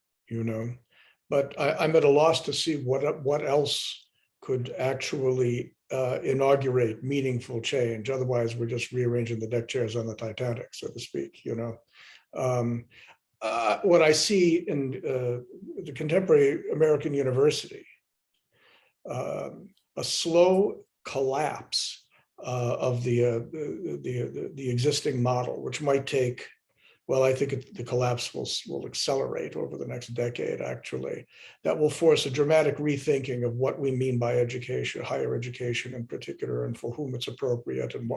but I'm at a loss to see what else could actually inaugurate meaningful change. Otherwise, we're just rearranging the deck chairs on the Titanic, so to speak. What I see in the contemporary American university, a slow collapse of the existing model, which might take, well, I think the collapse will accelerate over the next decade, actually. That will force a dramatic rethinking of what we mean by education, higher education in particular, and for whom it's appropriate and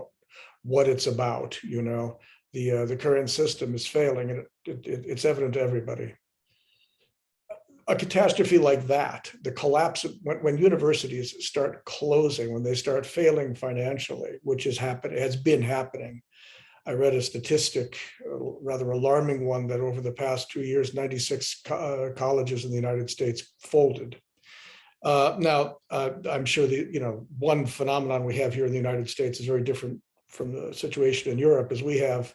what it's about. The current system is failing, and it's evident to everybody. A catastrophe like that, the collapse, when universities start closing, when they start failing financially, which has been happening. I read a statistic, a rather alarming one, that over the past 2 years, 96 colleges in the United States folded. Now, I'm sure one phenomenon we have here in the United States is very different from the situation in Europe, is we have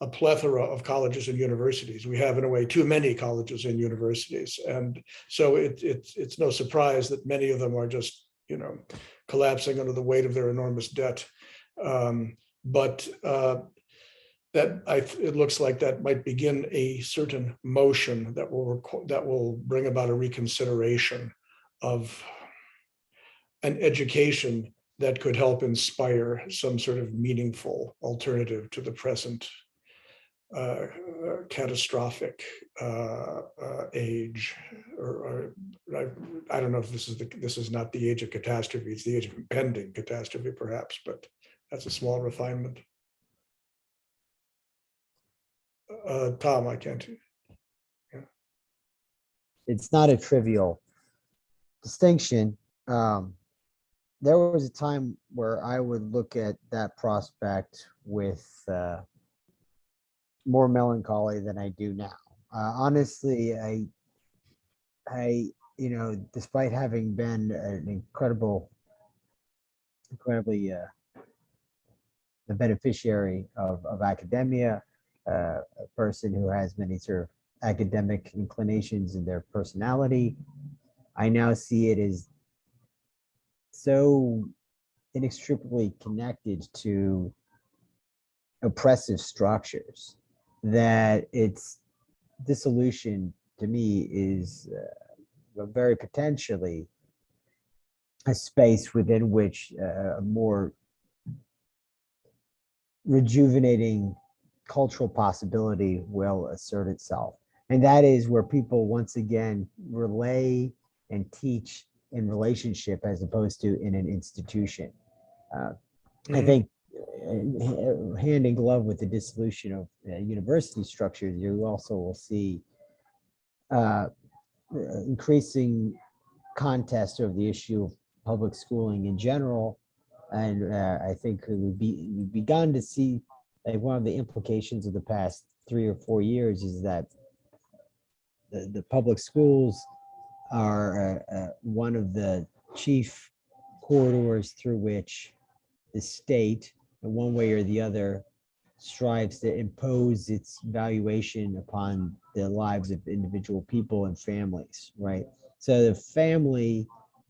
a plethora of colleges and universities. We have, in a way, too many colleges and universities. And so it's no surprise that many of them are just, collapsing under the weight of their enormous debt. It looks like that might begin a certain motion that will bring about a reconsideration of an education that could help inspire some sort of meaningful alternative to the present catastrophic age. Or I don't know if this is not the age of catastrophe; it's the age of impending catastrophe, perhaps. But that's a small refinement. Tom, I can't. Yeah. It's not a trivial distinction. There was a time where I would look at that prospect with more melancholy than I do now. Honestly, I, despite having been an incredibly the beneficiary of academia, a person who has many sort of academic inclinations in their personality, I now see it as so inextricably connected to oppressive structures that its dissolution to me is very potentially a space within which a more rejuvenating cultural possibility will assert itself. And that is where people once again relay and teach in relationship as opposed to in an institution. I think hand in glove with the dissolution of university structures, you also will see uh, increasing contest over the issue of public schooling in general. And I think we've begun to see, like, one of the implications of the past 3 or 4 years is that the public schools are one of the chief corridors through which the state, in one way or the other, strives to impose its valuation upon the lives of individual people and families, right? So the family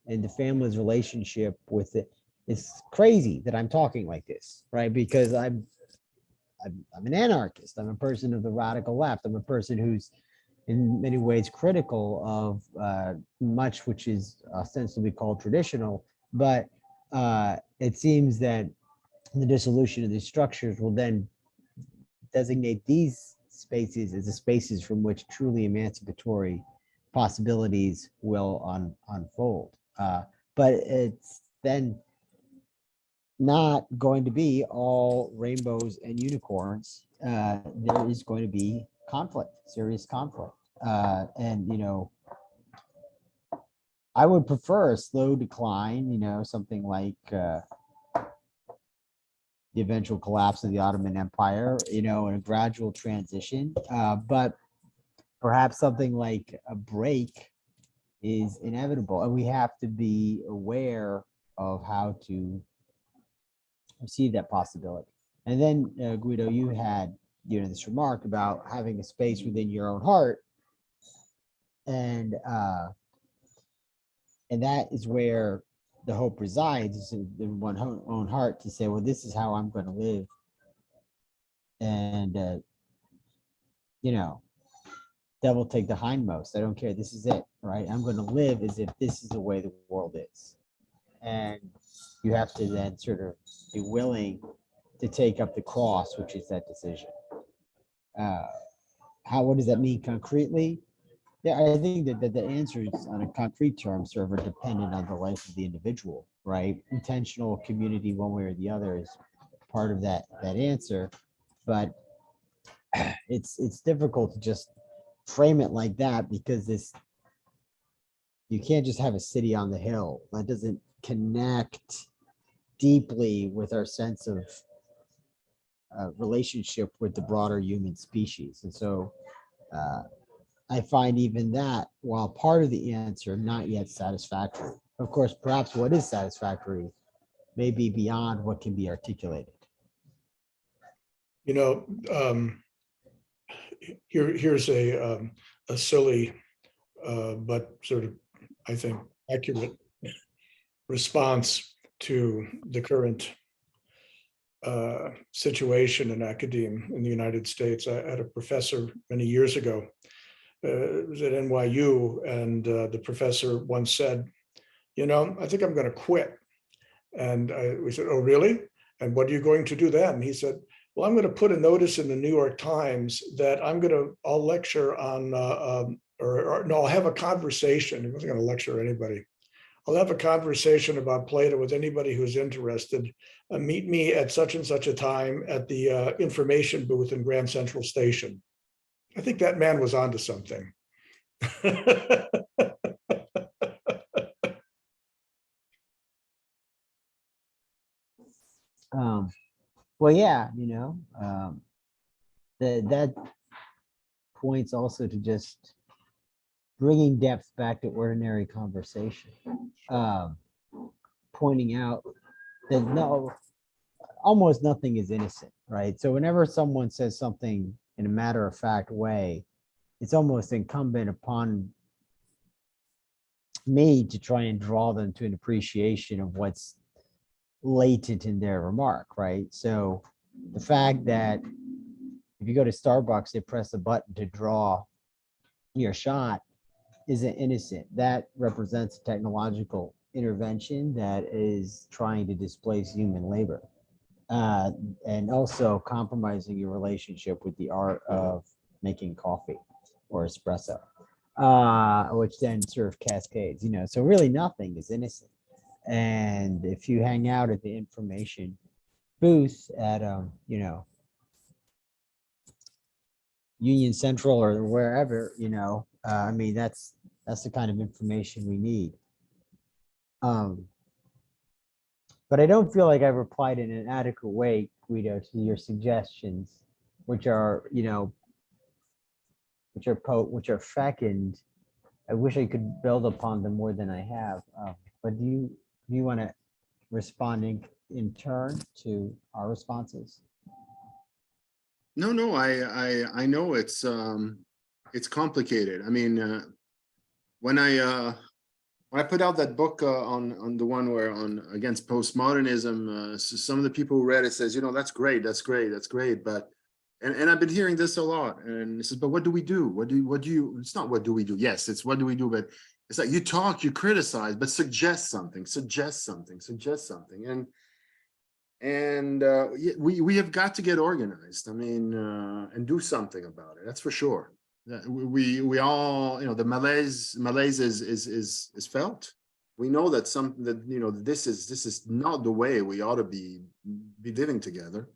and the family's relationship with it, it's crazy that I'm talking like this, right? Because I'm an anarchist. I'm a person of the radical left. I'm a person who's in many ways critical of much which is ostensibly called traditional, but it seems that the dissolution of these structures will then designate these spaces as the spaces from which truly emancipatory possibilities will unfold. But it's then not going to be all rainbows and unicorns. There is going to be conflict, serious conflict. And, I would prefer a slow decline, something like the eventual collapse of the Ottoman Empire, and a gradual transition. But perhaps something like a break is inevitable. And we have to be aware of how to receive that possibility. And then, Guido, you had, this remark about having a space within your own heart. And that is where the hope resides, is in one's own heart, to say, well, this is how I'm going to live. And, devil take the hindmost. I don't care. This is it, right? I'm going to live as if this is the way the world is. And you have to then sort of be willing to take up the cross, which is that decision. What does that mean concretely? Yeah, I think that the answers on a concrete term sort of are dependent on the life of the individual, right? Intentional community, one way or the other, is part of that answer. But it's difficult to just frame it like that, because you can't just have a city on the hill. That doesn't connect deeply with our sense of relationship with the broader human species. And so I find even that, while part of the answer, not yet satisfactory. Of course, perhaps what is satisfactory may be beyond what can be articulated. Here's a silly but sort of, I think, accurate response to the current situation in academia in the United States. I had a professor many years ago. It was at NYU, and the professor once said, I think I'm going to quit. And we said, oh, really? And what are you going to do then? And he said, well, I'm going to put a notice in the New York Times that I'll lecture on, no, I'll have a conversation. He wasn't going to lecture anybody. I'll have a conversation about Plato with anybody who's interested. Meet me at such and such a time at the information booth in Grand Central Station. I think that man was onto something. Well, yeah, that points also to just bringing depth back to ordinary conversation, pointing out that almost nothing is innocent, right? So whenever someone says something in a matter-of-fact way, it's almost incumbent upon me to try and draw them to an appreciation of what's latent in their remark, right? So the fact that if you go to Starbucks, they press a button to draw your shot isn't innocent. That represents a technological intervention that is trying to displace human labor, and also compromising your relationship with the art of making coffee or espresso, which then sort of cascades, so really nothing is innocent. And if you hang out at the information booth at, Union Central or wherever, I mean, that's the kind of information we need. But I don't feel like I've replied in an adequate way, Guido, to your suggestions, which are, which are fecund. I wish I could build upon them more than I have. But do you want to respond in turn to our responses? No, I know it's complicated. I mean, when I put out that book on the one where against postmodernism, so some of the people who read it says, that's great, but and I've been hearing this a lot, and it says, but what do we do? What do you? It's not what do we do. Yes, it's what do we do, but it's like you talk, you criticize, but suggest something, and we have got to get organized. I mean, and do something about it. That's for sure. We all, the malaise is felt. We know that this is not the way we ought to be living together.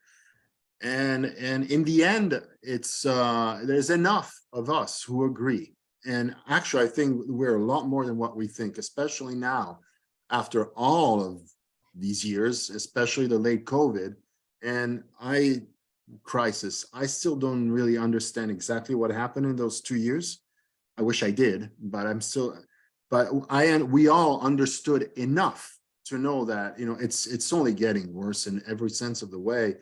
And in the end, it's there's enough of us who agree. And actually, I think we're a lot more than what we think, especially now, after all of these years, especially the late COVID and crisis. I still don't really understand exactly what happened in those 2 years. I wish I did, but we all understood enough to know that, it's only getting worse in every sense of the way,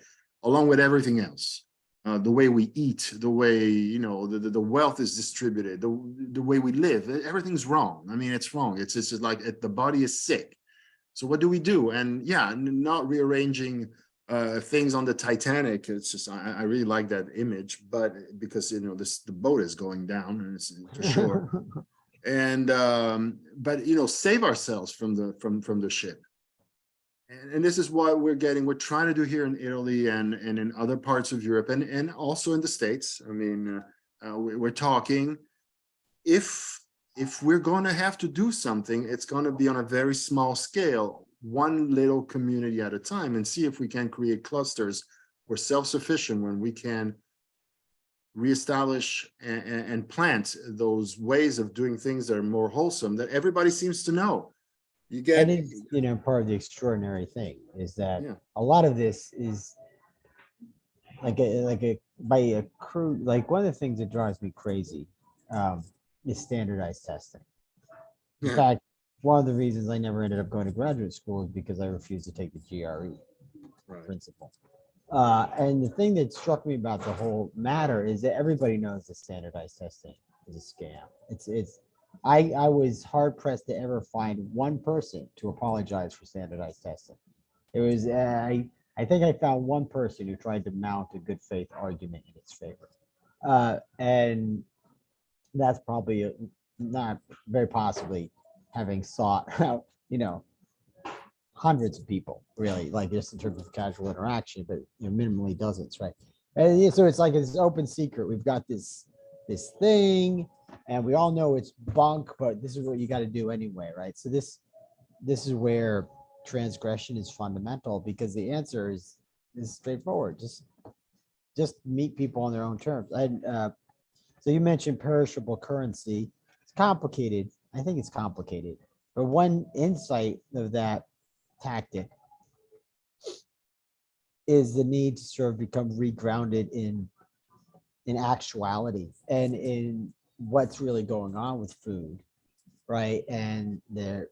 along with everything else. The way we eat, the way, the wealth is distributed, the way we live, everything's wrong. I mean, it's wrong. It's just like the body is sick. So what do we do? And yeah, not rearranging things on the Titanic. It's just, I really like that image, but because, the boat is going down, and it's for sure. And, but, save ourselves from the ship. And this is what we're trying to do here in Italy and in other parts of Europe and also in the States. I mean, we're talking, if we're going to have to do something, it's going to be on a very small scale, one little community at a time, and see if we can create clusters. We're self-sufficient when we can reestablish and plant those ways of doing things that are more wholesome, that everybody sees to know. You get, and it's, part of the extraordinary thing is that yeah. a lot of this is by a crude, like one of the things that drives me crazy is standardized testing. In fact, one of the reasons I never ended up going to graduate school is because I refused to take the GRE principle. And the thing that struck me about the whole matter is that everybody knows that standardized testing is a scam. I was hard pressed to ever find one person to apologize for standardized testing. It was I think I found one person who tried to mount a good faith argument in its favor, and that's probably not very possibly having sought out hundreds of people, really, like just in terms of casual interaction, but minimally dozens, right? And so it's like this open secret. We've got this thing, and we all know it's bunk, but this is what you got to do anyway, right? So this is where transgression is fundamental, because the answer is straightforward. Just meet people on their own terms. And so you mentioned perishable currency. It's complicated. I think it's complicated, but one insight of that tactic is the need to sort of become regrounded in actuality and in what's really going on with food, right? And the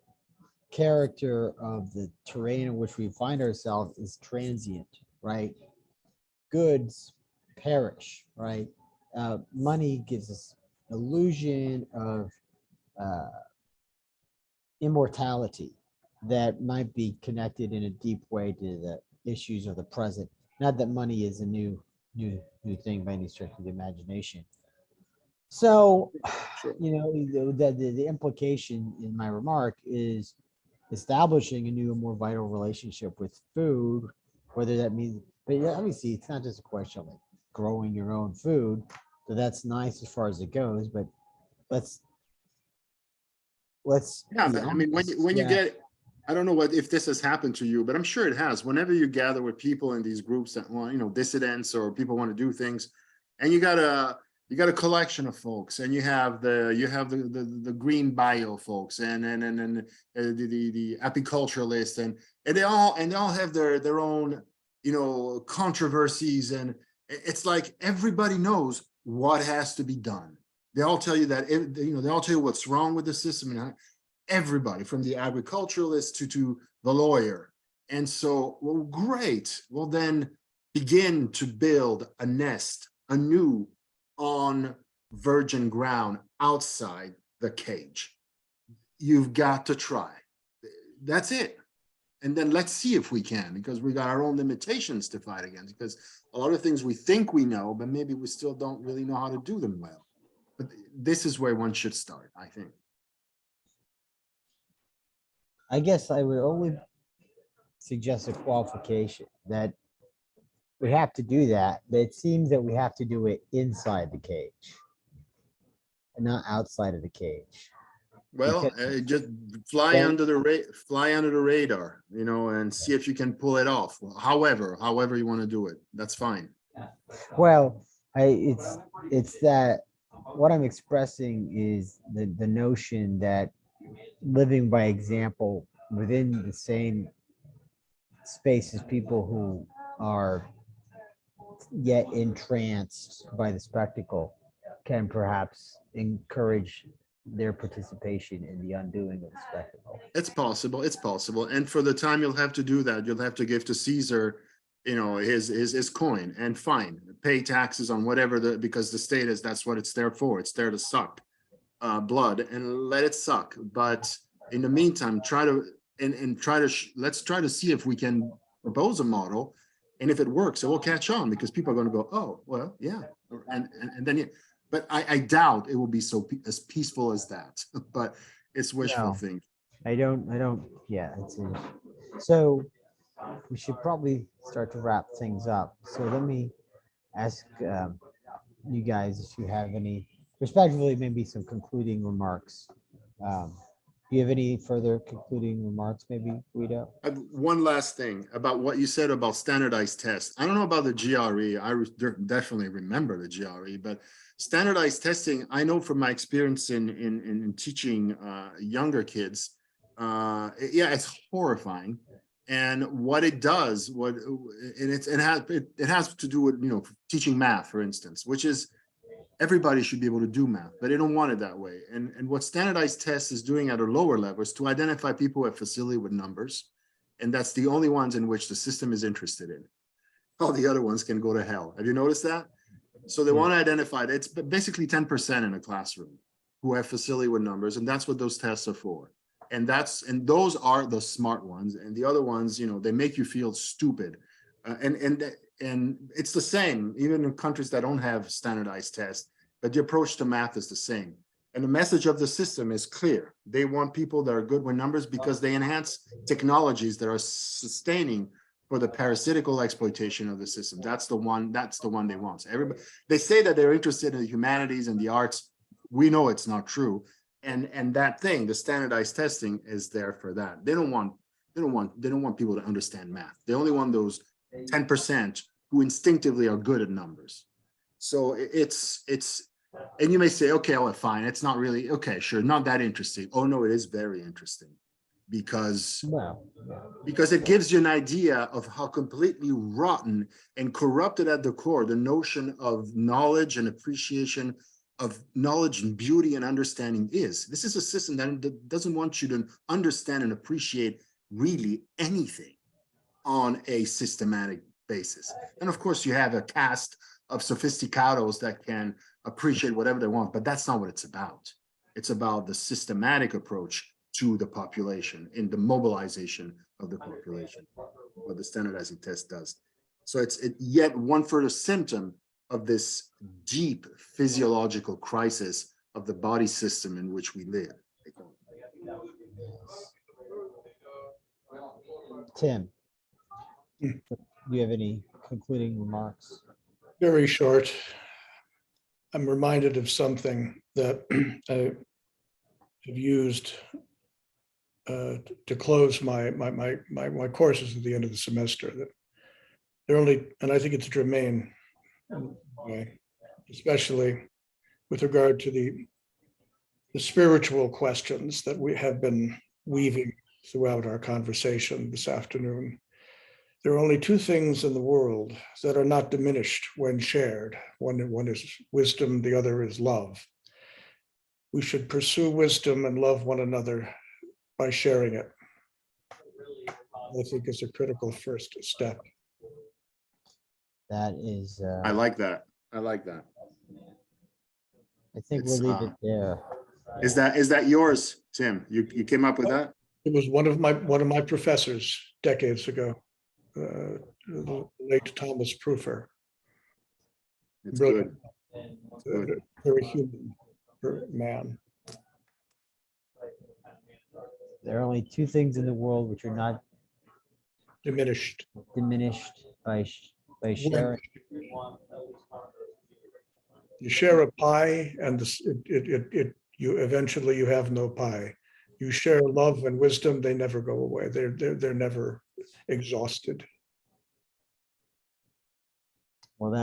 character of the terrain in which we find ourselves is transient, right? Goods perish, right? Money gives us illusion of immortality that might be connected in a deep way to the issues of the present. Not that money is a new thing by any stretch of the imagination. So, Sure. the implication in my remark is establishing a new and more vital relationship with food, whether that means, but obviously it's not just a question of like growing your own food. So that's nice as far as it goes, but let's Yeah, be but I mean, honest. when you Yeah. get, I don't know what if this has happened to you, but I'm sure it has. Whenever you gather with people in these groups that want, dissidents or people want to do things, and you got a collection of folks, and you have the green bio folks, and the apiculturalists, and they all have their own controversies, and it's like everybody knows what has to be done. They all tell you that they all tell you what's wrong with the system, and everybody from the agriculturalist to the lawyer. And so, well, great. Well, then begin to build a nest anew on virgin ground outside the cage. You've got to try. That's it. And then let's see if we can, because we got our own limitations to fight against, because a lot of things we think we know, but maybe we still don't really know how to do them well. But this is where one should start, I think. I guess I would only suggest a qualification that we have to do that, but it seems that we have to do it inside the cage and not outside of the cage. Well, just fly Then- under the radar, and see if you can pull it off. However you want to do it, that's fine. Well, it's that what I'm expressing is the notion that living by example within the same space as people who are yet entranced by the spectacle can perhaps encourage their participation in the undoing of the spectacle. It's possible. And for the time you'll have to do that, you'll have to give to Caesar, his coin, and fine, pay taxes on whatever because the state that's what it's there for. It's there to suck blood, and let it suck. But in the meantime, let's try to see if we can propose a model, and if it works, it will catch on, because people are going to go, oh, well, yeah, and then. But I doubt it will be as peaceful as that. But it's wishful No. thinking. I don't, yeah, so we should probably start to wrap things up. So let me ask you guys if you have any, respectively, maybe some concluding remarks. Do you have any further concluding remarks, maybe, Guido? One last thing about what you said about standardized tests. I don't know about the GRE. Definitely remember the GRE, but standardized testing, I know from my experience in teaching younger kids, it's horrifying. And what it does, it has to do with teaching math, for instance, which is everybody should be able to do math, but they don't want it that way. And what standardized tests is doing at a lower level is to identify people who have facility with numbers, and that's the only ones in which the system is interested in. All the other ones can go to hell. Have you noticed that? So they want to identify, it's basically 10% in a classroom who have facility with numbers, and that's what those tests are for. And those are the smart ones, and the other ones, they make you feel stupid. And it's the same, even in countries that don't have standardized tests, but the approach to math is the same. And the message of the system is clear. They want people that are good with numbers because they enhance technologies that are sustaining for the parasitical exploitation of the system. That's the one they want. So they say that they're interested in the humanities and the arts. We know it's not true. And that thing, the standardized testing, is there for that. They don't want people to understand math. They only want those 10% who instinctively are good at numbers. So and you may say, okay, well, fine, it's not really, okay, sure, not that interesting. Oh no, it is very interesting, because it gives you an idea of how completely rotten and corrupted at the core the notion of knowledge and appreciation of knowledge and beauty and understanding is. This is a system that doesn't want you to understand and appreciate really anything on a systematic basis. And of course, you have a cast of sophisticados that can appreciate whatever they want, but that's not what it's about. It's about the systematic approach to the population in the mobilization of the population, what the standardizing test does. So it's yet one further symptom of this deep physiological crisis of the body system in which we live. Tim, do you have any concluding remarks? Very short. I'm reminded of something that I have used to close my courses at the end of the semester. That they're only, and I think it's germane, especially with regard to the spiritual questions that we have been weaving throughout our conversation this afternoon. There are only two things in the world that are not diminished when shared. One is wisdom, the other is love. We should pursue wisdom and love one another by sharing it. I think is a critical first step. That is, I like that. I like that. I think It's, we'll leave it there. Is that yours, Tim? You came up with that? It was one of my professors decades ago, the late Thomas Proofer. It's Brilliant. good. Good. Very human man. There are only two things in the world which are not Diminished. diminished by sharing. You share a pie, and you eventually you have no pie. You share love and wisdom; they never go away. They're never exhausted. Well,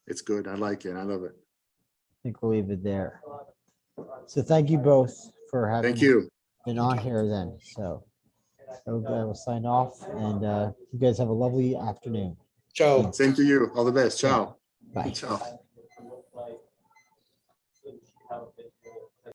It's good. I like it. I love it. I think we'll leave it there. So thank you both for having Thank you. been on here then. So I will sign off, and you guys have a lovely afternoon. Ciao. Same to you. All the best. Ciao. Bye. Ciao.